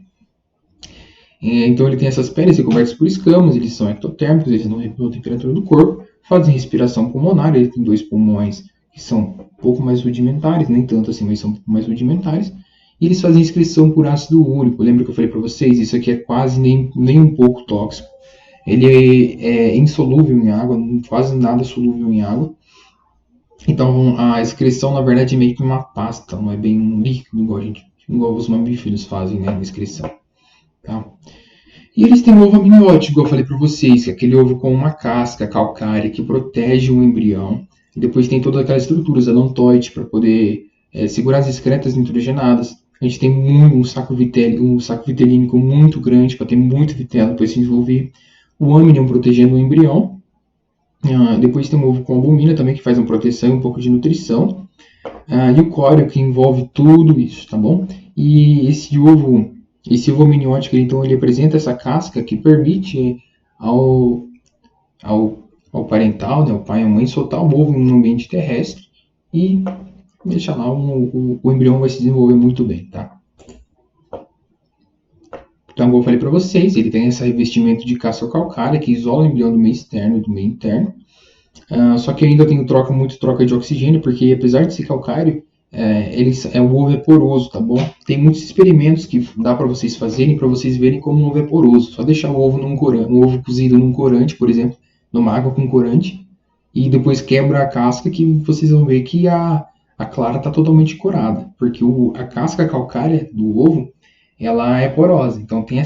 Então ele tem essas peles recobertas por escamas, eles são ectotérmicos, eles não regulam a temperatura do corpo, fazem respiração pulmonar, ele tem 2 pulmões que são um pouco mais rudimentares, nem tanto assim, mas são um pouco mais rudimentares. E eles fazem excreção por ácido úrico. Lembra que eu falei para vocês? Isso aqui é quase nem um pouco tóxico. Ele é insolúvel em água, quase nada solúvel em água. Então a excreção, na verdade, é meio que uma pasta, não é bem um líquido igual os mamíferos fazem, né, na excreção. Tá? E eles têm um ovo amniótico, igual eu falei para vocês, que é aquele ovo com uma casca calcária que protege o embrião. E depois tem toda aquela estrutura odontoide para poder segurar as excretas nitrogenadas. A gente tem um saco vitelínico muito grande para ter muito vitelo para se desenvolver. O âmnion protegendo o embrião. Depois tem o ovo com albumina também, que faz uma proteção e um pouco de nutrição. E o córeo, que envolve tudo isso, tá bom? E esse ovo amniótico, então, ele apresenta essa casca que permite ao parental, né, o pai e a mãe, soltar o ovo no ambiente terrestre e deixar lá o embrião vai se desenvolver muito bem, tá? Então, como eu falei para vocês, ele tem esse revestimento de casca calcária que isola o embrião do meio externo e do meio interno. Só que ainda tem muito troca de oxigênio, porque apesar de ser calcário, o ovo é poroso, tá bom? Tem muitos experimentos que dá para vocês fazerem, para vocês verem como o ovo é poroso. Só deixar o ovo um ovo cozido num corante, por exemplo, numa água com corante, e depois quebra a casca, que vocês vão ver que a clara está totalmente corada, porque a casca calcária do ovo, ela é porosa. Então tem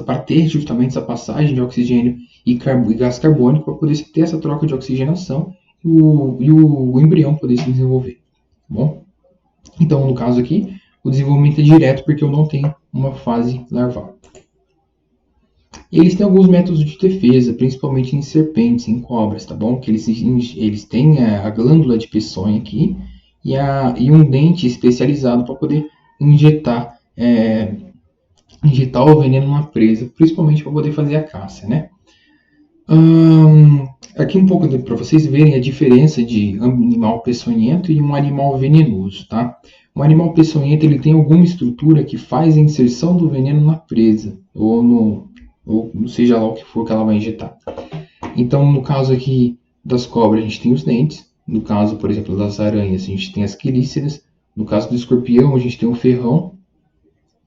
para ter justamente essa passagem de oxigênio e gás carbônico, para poder ter essa troca de oxigenação e o embrião poder se desenvolver, tá bom? Então, no caso aqui, o desenvolvimento é direto porque eu não tenho uma fase larval. Eles têm alguns métodos de defesa, principalmente em serpentes, em cobras, tá bom? Que eles têm a glândula de peçonha aqui e um dente especializado para poder injetar o veneno na presa, principalmente para poder fazer a caça, né? Aqui um pouco para vocês verem a diferença de um animal peçonhento e um animal venenoso, tá? Um animal peçonhento, ele tem alguma estrutura que faz a inserção do veneno na presa, ou seja lá o que for que ela vai injetar. Então, no caso aqui das cobras, a gente tem os dentes. No caso, por exemplo, das aranhas, a gente tem as quelíceras. No caso do escorpião, a gente tem o ferrão.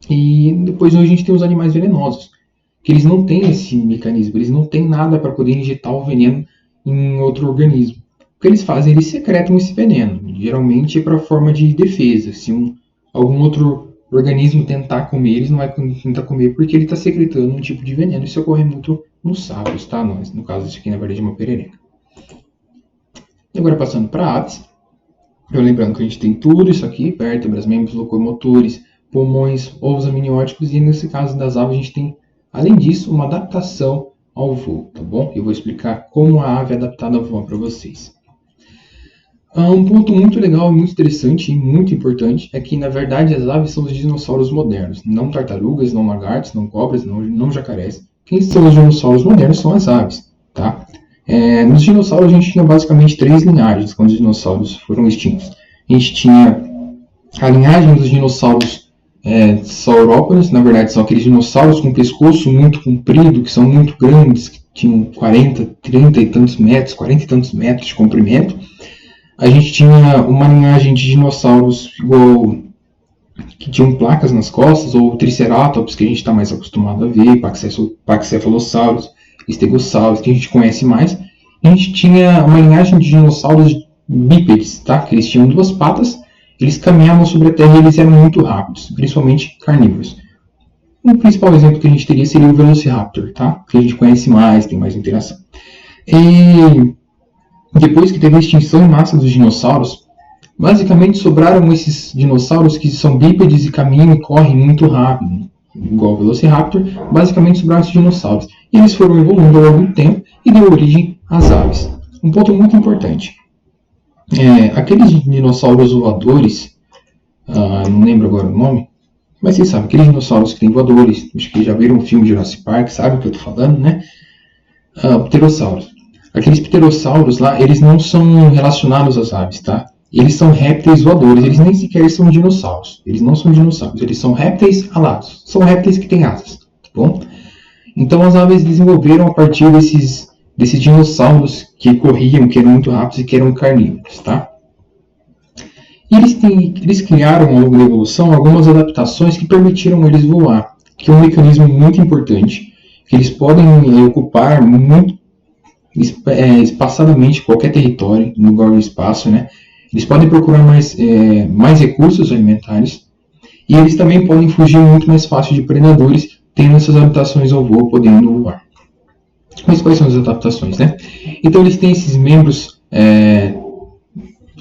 E depois a gente tem os animais venenosos, que eles não têm esse mecanismo, eles não têm nada para poder injetar o veneno em outro organismo. O que eles fazem? Eles secretam esse veneno, geralmente para forma de defesa. Se algum outro organismo tentar comer, eles não vai tentar comer porque ele está secretando um tipo de veneno. Isso ocorre muito nos sapos, tá? No caso, isso aqui na verdade é uma perereca. E agora passando para aves, lembrando que a gente tem tudo isso aqui, vértebras, membros locomotores, pulmões, ovos amnióticos, e nesse caso das aves a gente tem, além disso, uma adaptação ao voo, tá bom? Eu vou explicar como a ave é adaptada ao voo para vocês. Um ponto muito legal, muito interessante e muito importante é que, na verdade, as aves são os dinossauros modernos, não tartarugas, não lagartos, não cobras, não jacarés. Quem são os dinossauros modernos são as aves, tá? Nos dinossauros a gente tinha basicamente 3 linhagens quando os dinossauros foram extintos. A gente tinha a linhagem dos dinossauros saurópodes, na verdade são aqueles dinossauros com pescoço muito comprido, que são muito grandes, que tinham 40 e tantos metros de comprimento. A gente tinha uma linhagem de dinossauros que tinham placas nas costas, ou triceratops, que a gente está mais acostumado a ver, paxéfalossauros, estegossauros, que a gente conhece mais. A gente tinha uma linhagem de dinossauros bípedes, tá? Que eles tinham 2 patas. Eles caminhavam sobre a terra e eles eram muito rápidos, principalmente carnívoros. O principal exemplo que a gente teria seria o Velociraptor, tá? Que a gente conhece mais, tem mais interação. E depois que teve a extinção em massa dos dinossauros, basicamente sobraram esses dinossauros que são bípedes e caminham e correm muito rápido, igual o Velociraptor. Basicamente sobraram esses dinossauros. E eles foram evoluindo ao longo do tempo e deu origem às aves. Um ponto muito importante. Aqueles dinossauros voadores, não lembro agora o nome, mas vocês sabem, aqueles dinossauros que tem voadores, acho que já viram o filme Jurassic Park, sabe o que eu estou falando, né? Pterossauros. Aqueles pterossauros lá, eles não são relacionados às aves, tá? Eles são répteis voadores, eles nem sequer são dinossauros. Eles não são dinossauros, eles são répteis alados. São répteis que têm asas, tá bom? Então as aves desenvolveram a partir desses dinossauros que corriam, que eram muito rápidos e que eram carnívoros, tá? E eles criaram ao longo da evolução algumas adaptações que permitiram eles voar, que é um mecanismo muito importante, que eles podem ocupar muito espaçadamente qualquer território no lugar do espaço, né? Eles podem procurar mais recursos alimentares e eles também podem fugir muito mais fácil de predadores, tendo essas adaptações ao voo, podendo voar. Mas quais são as adaptações, né? Então eles têm esses membros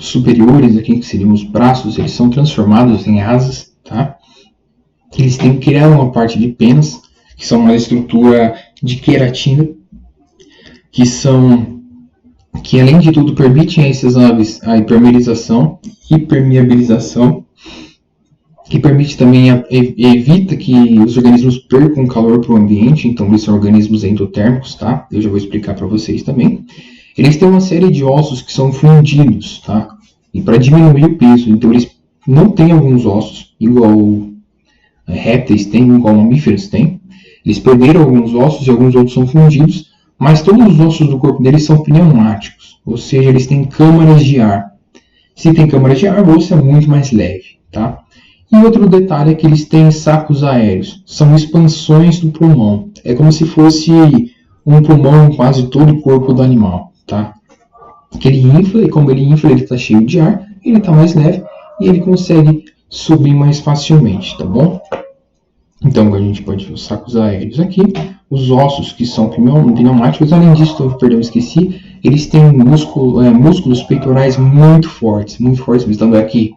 superiores aqui, que seriam os braços, eles são transformados em asas, tá? Eles têm que criar uma parte de penas, que são uma estrutura de queratina, que além de tudo permitem a essas aves a hipermeabilização, que permite também, evita que os organismos percam calor para o ambiente, então eles são organismos endotérmicos, tá? Eu já vou explicar para vocês também. Eles têm uma série de ossos que são fundidos, tá? E para diminuir o peso, então eles não têm alguns ossos, igual répteis têm, igual mamíferos têm. Eles perderam alguns ossos e alguns outros são fundidos, mas todos os ossos do corpo deles são pneumáticos, ou seja, eles têm câmaras de ar. Se tem câmaras de ar, o osso é muito mais leve, tá? E outro detalhe é que eles têm sacos aéreos, são expansões do pulmão. É como se fosse um pulmão em quase todo o corpo do animal, tá? Que ele infla, e como ele infla, ele está cheio de ar, ele está mais leve e ele consegue subir mais facilmente, tá bom? Então a gente pode ver os sacos aéreos aqui, os ossos que são pneumáticos. Além disso, perdão, esqueci, eles têm músculos peitorais muito fortes mesmo. Então aqui,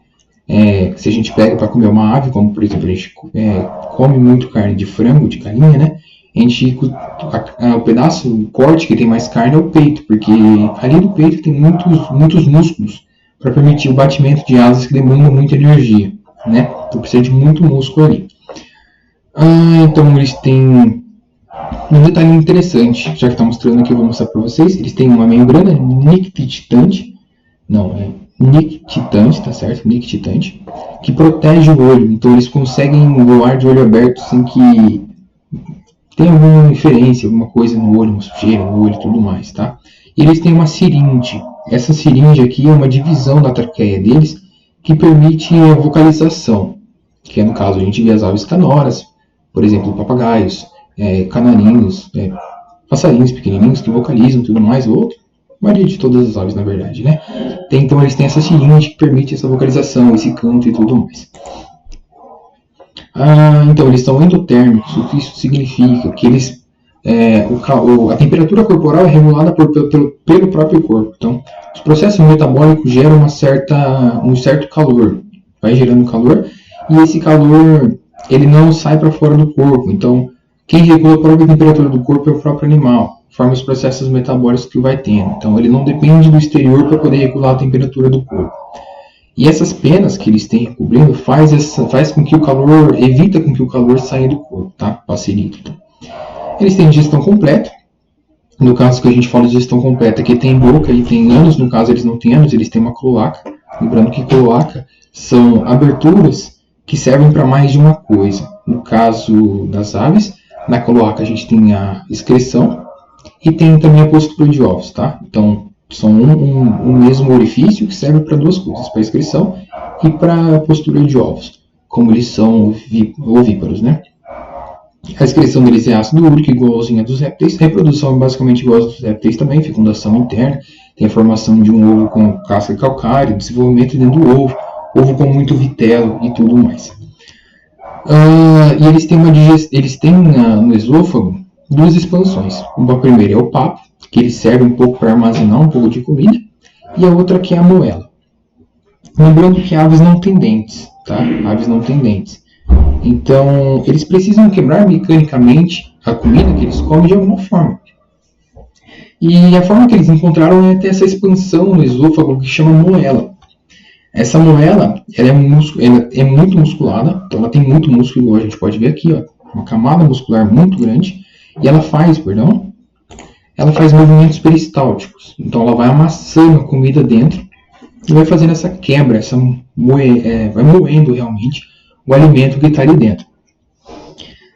se a gente pega para comer uma ave, como por exemplo a gente come muito carne de frango, de galinha, né? O pedaço, o corte que tem mais carne é o peito, porque ali no peito tem muitos músculos para permitir o batimento de asas que demandam muita energia, né? Então precisa de muito músculo ali. Então eles têm um detalhe interessante, já que está mostrando aqui, eu vou mostrar para vocês. Eles têm uma membrana nictitante, nictitante, tá certo? Nictitante, que protege o olho. Então eles conseguem voar de olho aberto sem que tenha alguma inferência, alguma coisa no olho, uma sujeira no olho e tudo mais, tá? E eles têm uma siringe. Essa siringe aqui é uma divisão da traqueia deles que permite a vocalização, que é no caso a gente vê as aves canoras, por exemplo, papagaios, canarinhos, passarinhos pequenininhos que vocalizam e tudo mais, ou maioria de todas as aves, na verdade, né? Então eles têm essa siringe que permite essa vocalização, esse canto e tudo mais. Então eles são endotérmicos, o que isso significa? Que eles, a temperatura corporal é regulada pelo próprio corpo. Então, os processos metabólicos geram um certo calor, vai gerando calor, e esse calor ele não sai para fora do corpo. Então, quem regula a própria temperatura do corpo é o próprio animal, forma os processos metabólicos que vai tendo. Então, ele não depende do exterior para poder regular a temperatura do corpo. E essas penas que eles têm recobrindo faz com que o calor, evita com que o calor saia do corpo, tá? Facilita. Eles têm digestão completa. No caso que a gente fala de digestão completa, que tem boca e tem ânus, no caso eles não têm ânus, eles têm uma cloaca. Lembrando que cloaca são aberturas que servem para mais de uma coisa. No caso das aves, na cloaca a gente tem a excreção e tem também a postura de ovos, tá? Então, são um mesmo orifício que serve para duas coisas, para a excreção e para a postura de ovos, como eles são ovíparos, né? A excreção deles é ácido úrico, igualzinho a dos répteis. A reprodução é basicamente igual a dos répteis também, fecundação interna, tem a formação de um ovo com casca calcária, desenvolvimento dentro do ovo com muito vitelo e tudo mais. E eles têm no esôfago duas expansões. Uma primeira é o papo, que ele serve um pouco para armazenar um pouco de comida, e a outra que é a moela. Lembrando que aves não têm dentes, tá? Aves não têm dentes. Então, eles precisam quebrar mecanicamente a comida que eles comem de alguma forma. E a forma que eles encontraram é ter essa expansão no esôfago que chama moela. Essa moela ela é muito musculada, então ela tem muito músculo, igual a gente pode ver aqui, ó, uma camada muscular muito grande, e ela faz movimentos peristálticos. Então ela vai amassando a comida dentro e vai fazendo essa quebra, vai moendo realmente o alimento que está ali dentro.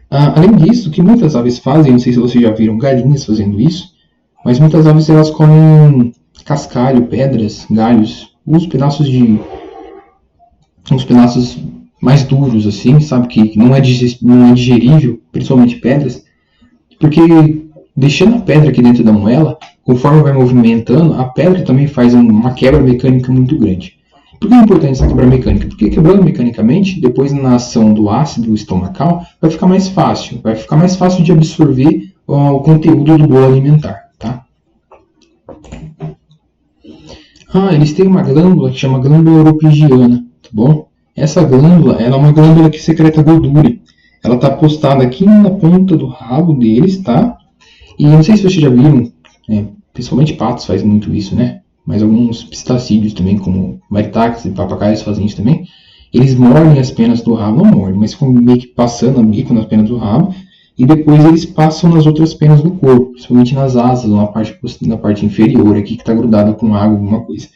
Além disso, o que muitas aves fazem, não sei se vocês já viram galinhas fazendo isso, mas muitas aves elas comem cascalho, pedras, galhos, uns pedaços mais duros assim, sabe, que não é digerível, principalmente pedras, porque deixando a pedra aqui dentro da moela, conforme vai movimentando, a pedra também faz uma quebra mecânica muito grande. Por que é importante essa quebra mecânica? Porque quebrando mecanicamente, depois na ação do ácido estomacal, vai ficar mais fácil de absorver o conteúdo do bolo alimentar, tá? Eles têm uma glândula que chama glândula oropigiana, tá bom? Essa glândula, ela é uma glândula que secreta gordura. Ela está postada aqui na ponta do rabo deles, tá? E não sei se vocês já viram, principalmente patos fazem muito isso, né? Mas alguns pistacídeos também, como maritaxas e papagaios fazem isso também. Eles mordem as penas do rabo, não mordem, mas ficam meio que passando a bico nas penas do rabo. E depois eles passam nas outras penas do corpo, principalmente nas asas, ou na parte inferior aqui, que está grudada com água, alguma coisa.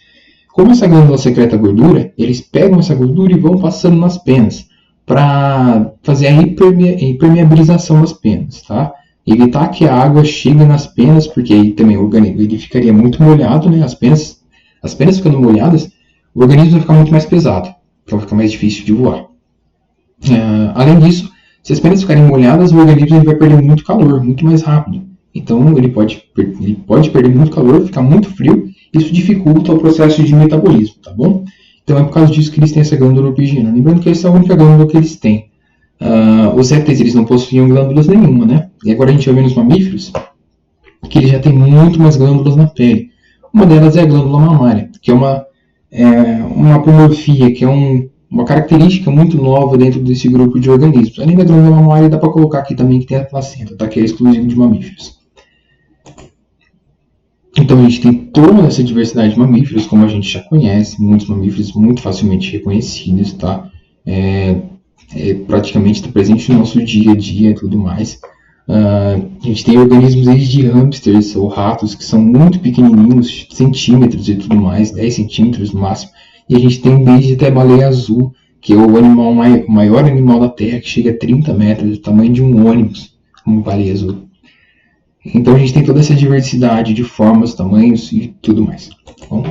Como essa glândula secreta gordura, eles pegam essa gordura e vão passando nas penas, para fazer a impermeabilização das penas, tá? Evitar que a água chegue nas penas, porque aí também o organismo ele ficaria muito molhado, né? As penas ficando molhadas, o organismo vai ficar muito mais pesado, então fica mais difícil de voar. Além disso, se as penas ficarem molhadas, o organismo ele vai perder muito calor, muito mais rápido. Então ele pode perder muito calor, ficar muito frio, isso dificulta o processo de metabolismo, tá bom? Então é por causa disso que eles têm essa glândula oropigiana. Lembrando que essa é a única glândula que eles têm. Os répteis eles não possuíam glândulas nenhuma, né? E agora a gente vai ver nos mamíferos que eles já têm muito mais glândulas na pele. Uma delas é a glândula mamária, que é uma apomorfia, que é uma característica muito nova dentro desse grupo de organismos. Além da glândula mamária, dá para colocar aqui também que tem a placenta, tá? Que é exclusivo de mamíferos. Então a gente tem toda essa diversidade de mamíferos, como a gente já conhece, muitos mamíferos muito facilmente reconhecidos, tá? Praticamente está presente no nosso dia a dia e tudo mais. A gente tem organismos desde hamsters ou ratos que são muito pequenininhos, centímetros e tudo mais, 10 centímetros no máximo. E a gente tem desde até a baleia azul, que é o maior animal da Terra, que chega a 30 metros, o tamanho de um ônibus, como baleia azul. Então a gente tem toda essa diversidade de formas, tamanhos e tudo mais. Bom,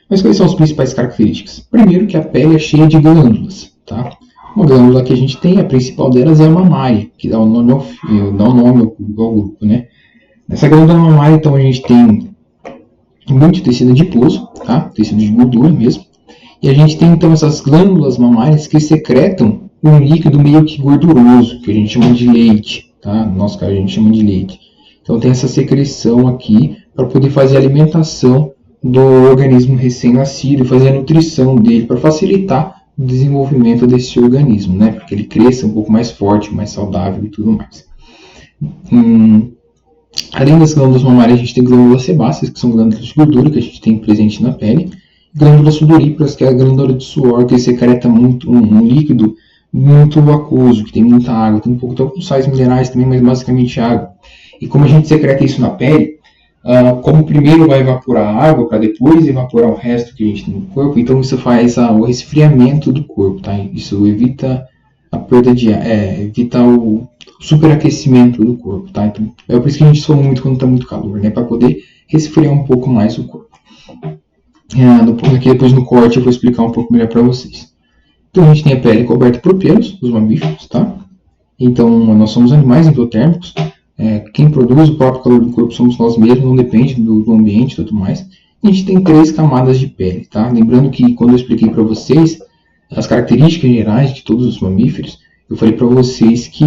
mas quais são as principais características? Primeiro que a pele é cheia de glândulas, tá? Uma glândula que a gente tem, a principal delas é a mamária, que dá o nome ao grupo, né? Nessa glândula mamária, então, a gente tem muito tecido adiposo, tá? Tecido de gordura mesmo. E a gente tem, então, essas glândulas mamárias que secretam um líquido meio que gorduroso, que a gente chama de leite, tá? No nosso caso, a gente chama de leite. Então, tem essa secreção aqui para poder fazer a alimentação do organismo recém-nascido, fazer a nutrição dele, para facilitar o desenvolvimento desse organismo, né? Para que ele cresça um pouco mais forte, mais saudável e tudo mais. Além das glândulas mamárias, a gente tem glândulas sebáceas, que são glândulas de gordura que a gente tem presente na pele. Glândulas sudoríparas, que é a glândula de suor, que secreta muito um líquido muito aquoso, que tem muita água, tem um pouco de sais minerais também, mas basicamente água. E como a gente secreta isso na pele, como primeiro vai evaporar a água para depois evaporar o resto que a gente tem no corpo, então isso faz o resfriamento do corpo, tá? Isso evita a perda de ar, evita o superaquecimento do corpo, tá? Então, é por isso que a gente soa muito quando está muito calor, né? Para poder resfriar um pouco mais o corpo. Aqui depois no corte eu vou explicar um pouco melhor para vocês. Então a gente tem a pele coberta por pelos dos mamíferos, tá? Então nós somos animais endotérmicos. Quem produz o próprio calor do corpo somos nós mesmos, não depende do ambiente e tudo mais. A gente tem 3 camadas de pele, tá? Lembrando que quando eu expliquei para vocês as características gerais de todos os mamíferos, eu falei para vocês que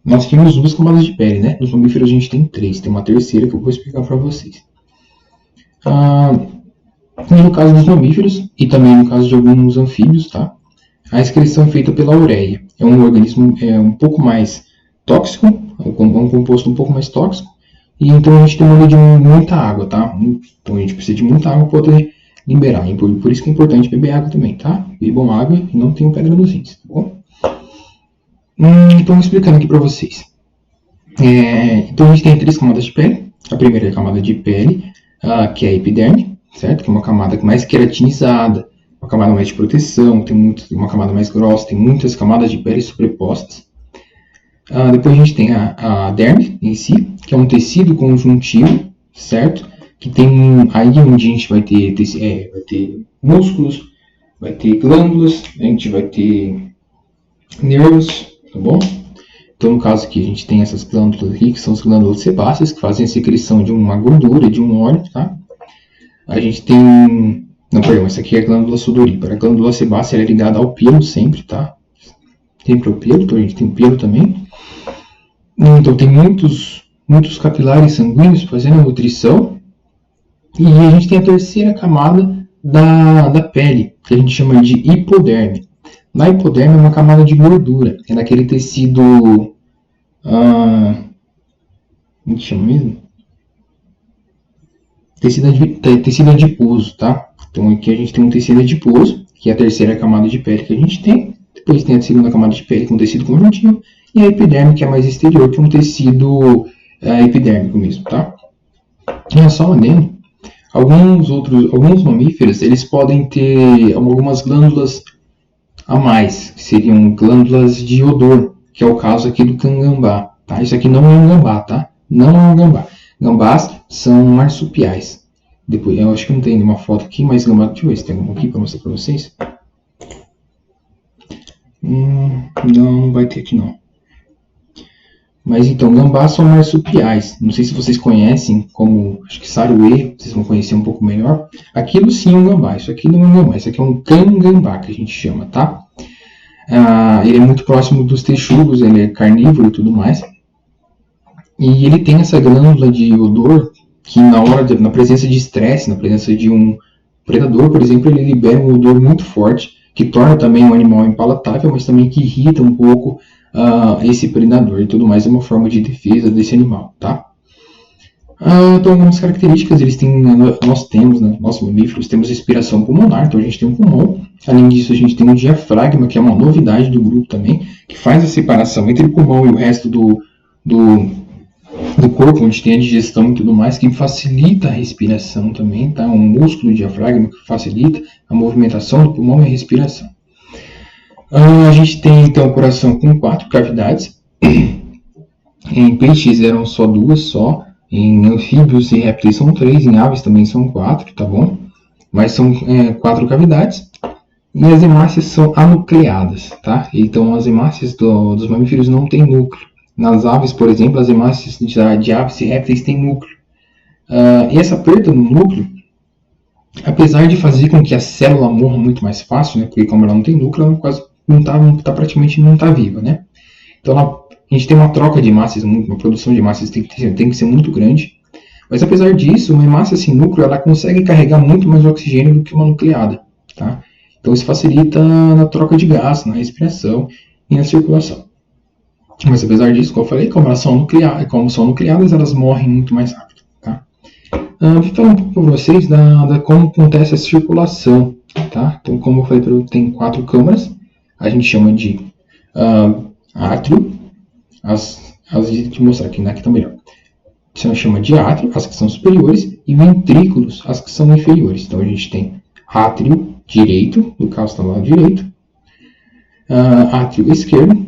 nós tínhamos 2 camadas de pele, né? Nos mamíferos a gente tem 3, tem uma terceira que eu vou explicar para vocês. No caso dos mamíferos e também no caso de alguns anfíbios, tá? A excreção é feita pela ureia. É um organismo um pouco mais tóxico, é um composto um pouco mais tóxico, e então a gente demanda de muita água, tá? Então a gente precisa de muita água para poder liberar. E por isso que é importante beber água também, tá? Bebam água e não tenham pedra nos rins, tá bom? Então explicando aqui para vocês. Então a gente tem 3 camadas de pele. A primeira é a camada de pele, que é a epiderme, certo? Que é uma camada mais queratinizada, uma camada mais de proteção, tem uma camada mais grossa, tem muitas camadas de pele sobrepostas. Depois a gente tem a derme em si, que é um tecido conjuntivo, certo? Que tem aí onde a gente vai ter músculos, vai ter glândulas, a gente vai ter nervos, tá bom? Então no caso aqui a gente tem essas glândulas aqui, que são as glândulas sebáceas, que fazem a secreção de uma gordura, de um óleo, tá? A gente tem... Não, perdão, essa aqui é a glândula sudorípara. A glândula sebácea é ligada ao pelo sempre, tá? Sempre ao pelo, então a gente tem pelo também. Então tem muitos capilares sanguíneos fazendo a nutrição E a gente tem a terceira camada da pele, que a gente chama de hipoderme. Na hipoderme é uma camada de gordura, é naquele tecido... como que chama mesmo? Tecido adiposo, tá? Então aqui a gente tem um tecido adiposo, que é a terceira camada de pele que a gente tem. Depois tem a segunda camada de pele com tecido conjuntivo. E a epiderme, que é mais exterior, que é um tecido epidérmico mesmo, tá? E só adendo, alguns mamíferos, eles podem ter algumas glândulas a mais, que seriam glândulas de odor, que é o caso aqui do cangambá, tá? Isso aqui não é um gambá, tá? Não é um gambá. Gambás são marsupiais. Depois, eu acho que não tem nenhuma foto aqui, mas gambá, deixa eu ver se tem alguma aqui para mostrar para vocês. Não vai ter aqui não. Mas então, gambás são marsupiais. Não sei se vocês conhecem, como acho que saruê, vocês vão conhecer um pouco melhor. Aquilo sim é um gambá, isso aqui não é um gambá, isso aqui é um cangambá que a gente chama, tá? Ele é muito próximo dos texugos, ele é carnívoro e tudo mais. E ele tem essa glândula de odor que na presença de estresse, na presença de um predador, por exemplo, ele libera um odor muito forte, que torna também o animal impalatável, mas também que irrita um pouco esse predador e tudo mais, é uma forma de defesa desse animal, tá? Então, algumas características nós temos, né, nós mamíferos temos respiração pulmonar, então a gente tem um pulmão. Além disso, a gente tem um diafragma, que é uma novidade do grupo também, que faz a separação entre o pulmão e o resto do corpo, onde tem a digestão e tudo mais, que facilita a respiração também, tá? Um músculo diafragma que facilita a movimentação do pulmão e a respiração. A gente tem, então, o coração com 4 cavidades. Em peixes eram só 2, em anfíbios e répteis são 3, em aves também são 4, tá bom? Mas são 4 cavidades. E as hemácias são anucleadas, tá? Então, as hemácias dos mamíferos não têm núcleo. Nas aves, por exemplo, as hemácias de aves e répteis têm núcleo. E essa perda no núcleo, apesar de fazer com que a célula morra muito mais fácil, né? Porque como ela não tem núcleo, ela quase praticamente não está viva, né? Então, a gente tem uma troca de hemácias, uma produção de hemácias tem que ser muito grande. Mas apesar disso, uma hemácia sem núcleo, ela consegue carregar muito mais oxigênio do que uma nucleada, tá? Então, isso facilita na troca de gás, na respiração e na circulação. Mas apesar disso, como eu falei, como são nucleadas, elas morrem muito mais rápido, tá? Vou falar um pouco para vocês da como acontece a circulação, tá? Então, como eu falei, tem 4 câmaras, a gente chama de átrio, deixa eu mostrar aqui, né? Aqui tá melhor. Você chama de átrio, as que são superiores, e ventrículos, as que são inferiores. Então, a gente tem átrio direito, no caso está lá direito, átrio esquerdo,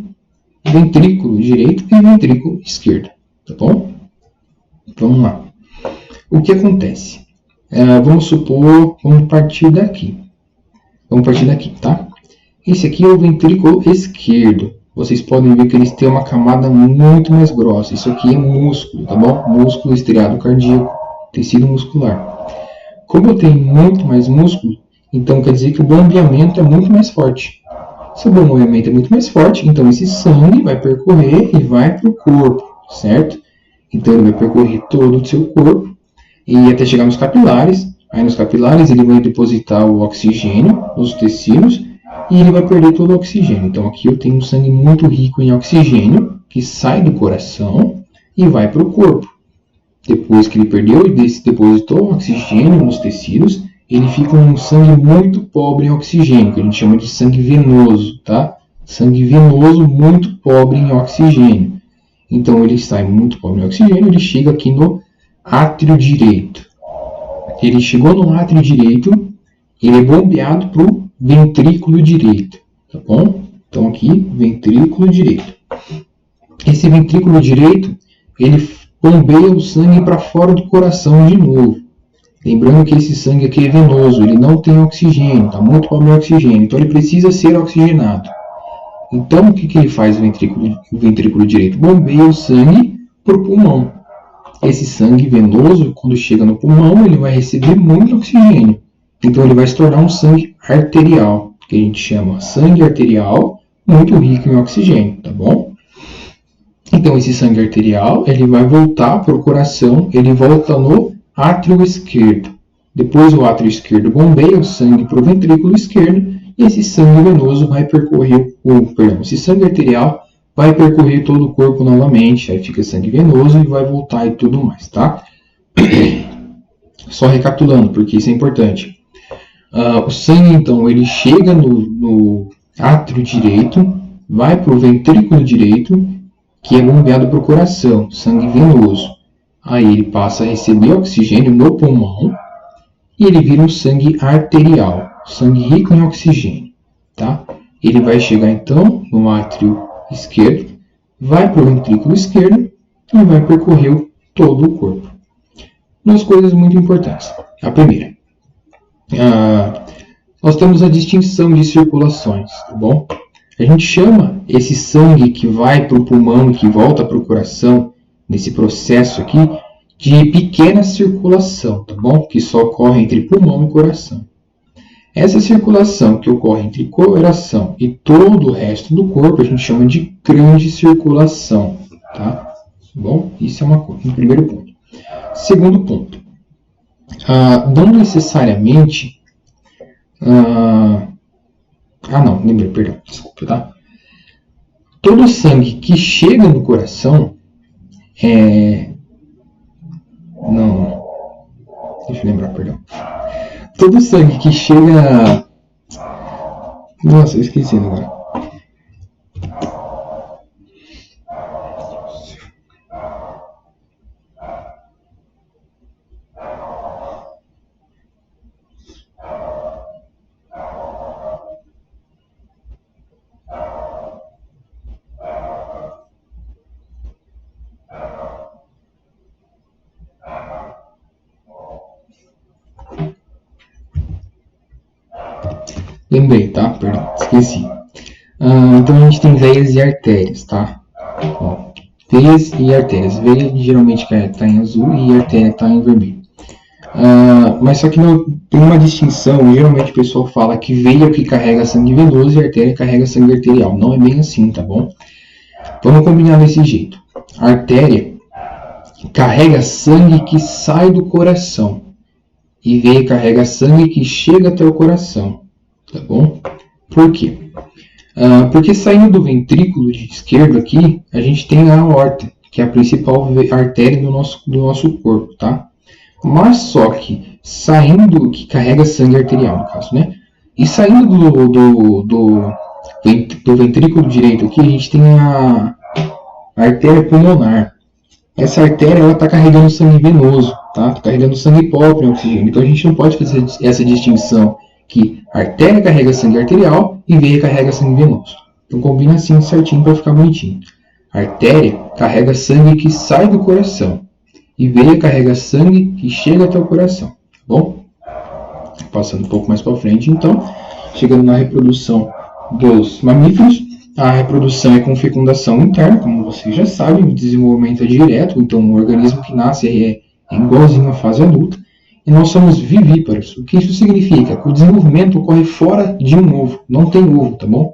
ventrículo direito e ventrículo esquerdo, tá bom? Vamos lá. O que acontece? Vamos partir daqui. Vamos partir daqui, tá? Esse aqui é o ventrículo esquerdo. Vocês podem ver que eles têm uma camada muito mais grossa. Isso aqui é músculo, tá bom? Músculo estriado cardíaco, tecido muscular. Como eu tenho muito mais músculo, então quer dizer que o bombeamento é muito mais forte. Se o bombeamento é muito mais forte, então esse sangue vai percorrer e vai para o corpo, certo? Então ele vai percorrer todo o seu corpo e até chegar nos capilares. Aí nos capilares ele vai depositar o oxigênio nos tecidos e ele vai perder todo o oxigênio. Então aqui eu tenho um sangue muito rico em oxigênio que sai do coração e vai para o corpo. Depois que ele perdeu e depositou o oxigênio nos tecidos, ele fica com um sangue muito pobre em oxigênio, que a gente chama de sangue venoso, tá? Sangue venoso muito pobre em oxigênio. Então ele sai muito pobre em oxigênio, ele chega aqui no átrio direito. Ele chegou no átrio direito, ele é bombeado para o ventrículo direito, tá bom? Então aqui, ventrículo direito. Esse ventrículo direito, ele bombeia o sangue para fora do coração de novo. Lembrando que esse sangue aqui é venoso, ele não tem oxigênio, está muito pobre em oxigênio, então ele precisa ser oxigenado. Então o que ele faz o ventrículo direito? Bombeia o sangue para o pulmão. Esse sangue venoso, quando chega no pulmão, ele vai receber muito oxigênio. Então ele vai se tornar um sangue arterial, que a gente chama sangue arterial muito rico em oxigênio, tá bom? Então esse sangue arterial, ele vai voltar para o coração, ele volta no átrio esquerdo. Depois o átrio esquerdo bombeia o sangue para o ventrículo esquerdo e esse sangue venoso vai percorrer esse sangue arterial vai percorrer todo o corpo novamente, aí fica sangue venoso e vai voltar e tudo mais, tá? Só recapitulando, porque isso é importante. O sangue, então, ele chega no átrio direito, vai para o ventrículo direito, que é bombeado para o coração, sangue venoso. Aí ele passa a receber oxigênio no pulmão e ele vira um sangue arterial, sangue rico em oxigênio, tá? Ele vai chegar, então, no átrio esquerdo, vai para o ventrículo esquerdo e vai percorrer todo o corpo. Duas coisas muito importantes. A primeira, nós temos a distinção de circulações, tá bom? A gente chama esse sangue que vai para o pulmão e que volta para o coração, nesse processo aqui, de pequena circulação, tá bom? Que só ocorre entre pulmão e coração. Essa circulação que ocorre entre coração e todo o resto do corpo, a gente chama de grande circulação, tá? Bom, isso é um primeiro ponto. Segundo ponto, não necessariamente... lembrei, perdão, desculpa, tá? Todo sangue que chega no coração deixa eu lembrar, perdão. Todo sangue que chega... Nossa, eu esqueci agora. Lembrei, tá? Perdão, esqueci. Então a gente tem veias e artérias, tá? Veias e artérias. Veia geralmente está em azul e artéria está em vermelho. Mas só que tem uma distinção. Geralmente o pessoal fala que veia que carrega sangue venoso e artéria carrega sangue arterial. Não é bem assim, tá bom? Vamos combinar desse jeito. A artéria carrega sangue que sai do coração e veia carrega sangue que chega até o coração. Tá bom? Por quê? Porque saindo do ventrículo esquerdo aqui, a gente tem a aorta, que é a principal artéria do nosso corpo, tá? Mas só que saindo, que carrega sangue arterial, no caso, né? E saindo do ventrículo direito aqui, a gente tem a artéria pulmonar. Essa artéria, ela está carregando sangue venoso, tá? Está carregando sangue próprio em oxigênio. Então a gente não pode fazer essa distinção que a artéria carrega sangue arterial e veia carrega sangue venoso. Então combina assim certinho para ficar bonitinho. A artéria carrega sangue que sai do coração e veia carrega sangue que chega até o coração, tá bom? Passando um pouco mais para frente, então, chegando na reprodução dos mamíferos, a reprodução é com fecundação interna, como vocês já sabem, o desenvolvimento é direto, então o organismo que nasce é igualzinho à fase adulta. E nós somos vivíparos. O que isso significa? Que o desenvolvimento ocorre fora de um ovo. Não tem ovo, tá bom?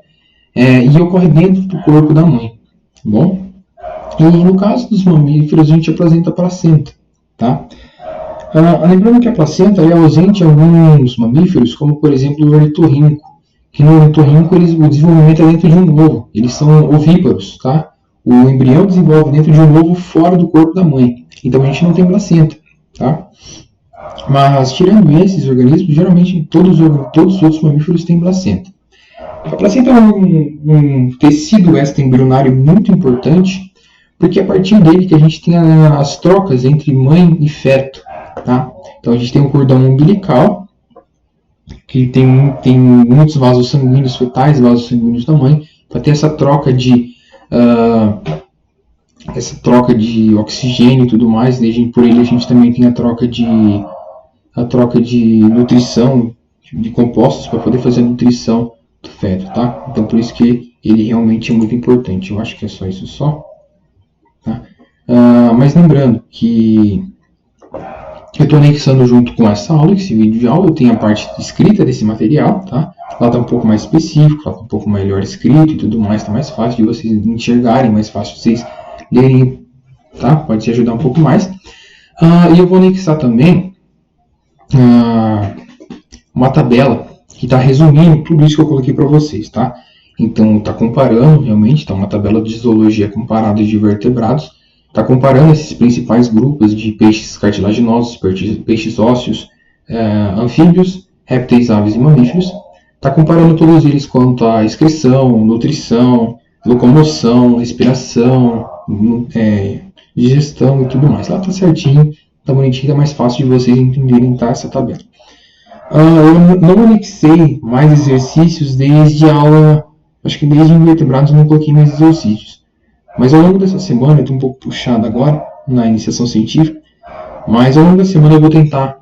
E ocorre dentro do corpo da mãe, tá bom? E no caso dos mamíferos, a gente apresenta a placenta, tá? Lembrando que a placenta é ausente em alguns mamíferos, como por exemplo o ornitorrinco. Que no ornitorrinco o desenvolvimento é dentro de um ovo. Eles são ovíparos, tá? O embrião desenvolve dentro de um ovo fora do corpo da mãe. Então a gente não tem placenta, tá? Mas, tirando esses organismos, geralmente todos os outros mamíferos têm placenta. A placenta é um tecido extraembrionário muito importante, porque é a partir dele que a gente tem as trocas entre mãe e feto. Tá? Então, a gente tem um cordão umbilical, que tem muitos vasos sanguíneos fetais, vasos sanguíneos da mãe, para ter essa troca de oxigênio e tudo mais. Por ele a gente também tem a troca de nutrição, de compostos para poder fazer a nutrição do feto, tá? Então por isso que ele realmente é muito importante. Eu acho que é só isso só. Tá? Mas lembrando que eu estou anexando junto com essa aula, esse vídeo de aula, eu tenho a parte escrita desse material, tá? Lá está um pouco mais específico, lá está um pouco melhor escrito e tudo mais, está mais fácil de vocês enxergarem, mais fácil de vocês lerem, tá? Pode te ajudar um pouco mais. E eu vou anexar também uma tabela que está resumindo tudo isso que eu coloquei para vocês, tá? Então, está comparando, realmente, está uma tabela de zoologia comparada de vertebrados, está comparando esses principais grupos de peixes cartilaginosos, peixes ósseos, anfíbios, répteis, aves e mamíferos. Está comparando todos eles quanto à excreção, nutrição, locomoção, respiração, digestão e tudo mais. Lá está certinho, está bonitinho, é mais fácil de vocês entenderem, tá, essa tabela. Eu não anexei mais exercícios desde a aula, acho que desde invertebrados eu não coloquei mais exercícios. Mas ao longo dessa semana, eu estou um pouco puxado agora na iniciação científica, mas ao longo da semana eu vou tentar,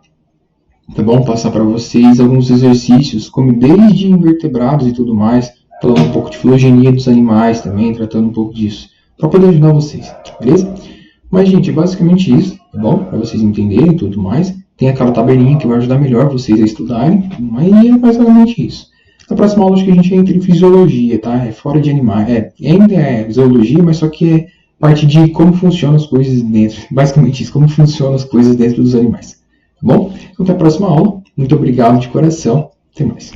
tá bom, passar para vocês alguns exercícios, como desde invertebrados e tudo mais, falando um pouco de filogenia dos animais também, tratando um pouco disso, para poder ajudar vocês, beleza? Mas, gente, é basicamente isso, tá bom? Para vocês entenderem e tudo mais. Tem aquela tabelinha que vai ajudar melhor vocês a estudarem, e é basicamente isso. Na próxima aula, acho que a gente entra em fisiologia, tá? É fora de animais. Ainda é zoologia, mas só que é parte de como funcionam as coisas dentro. Basicamente isso, como funcionam as coisas dentro dos animais. Tá bom? Então, até a próxima aula. Muito obrigado de coração. Até mais.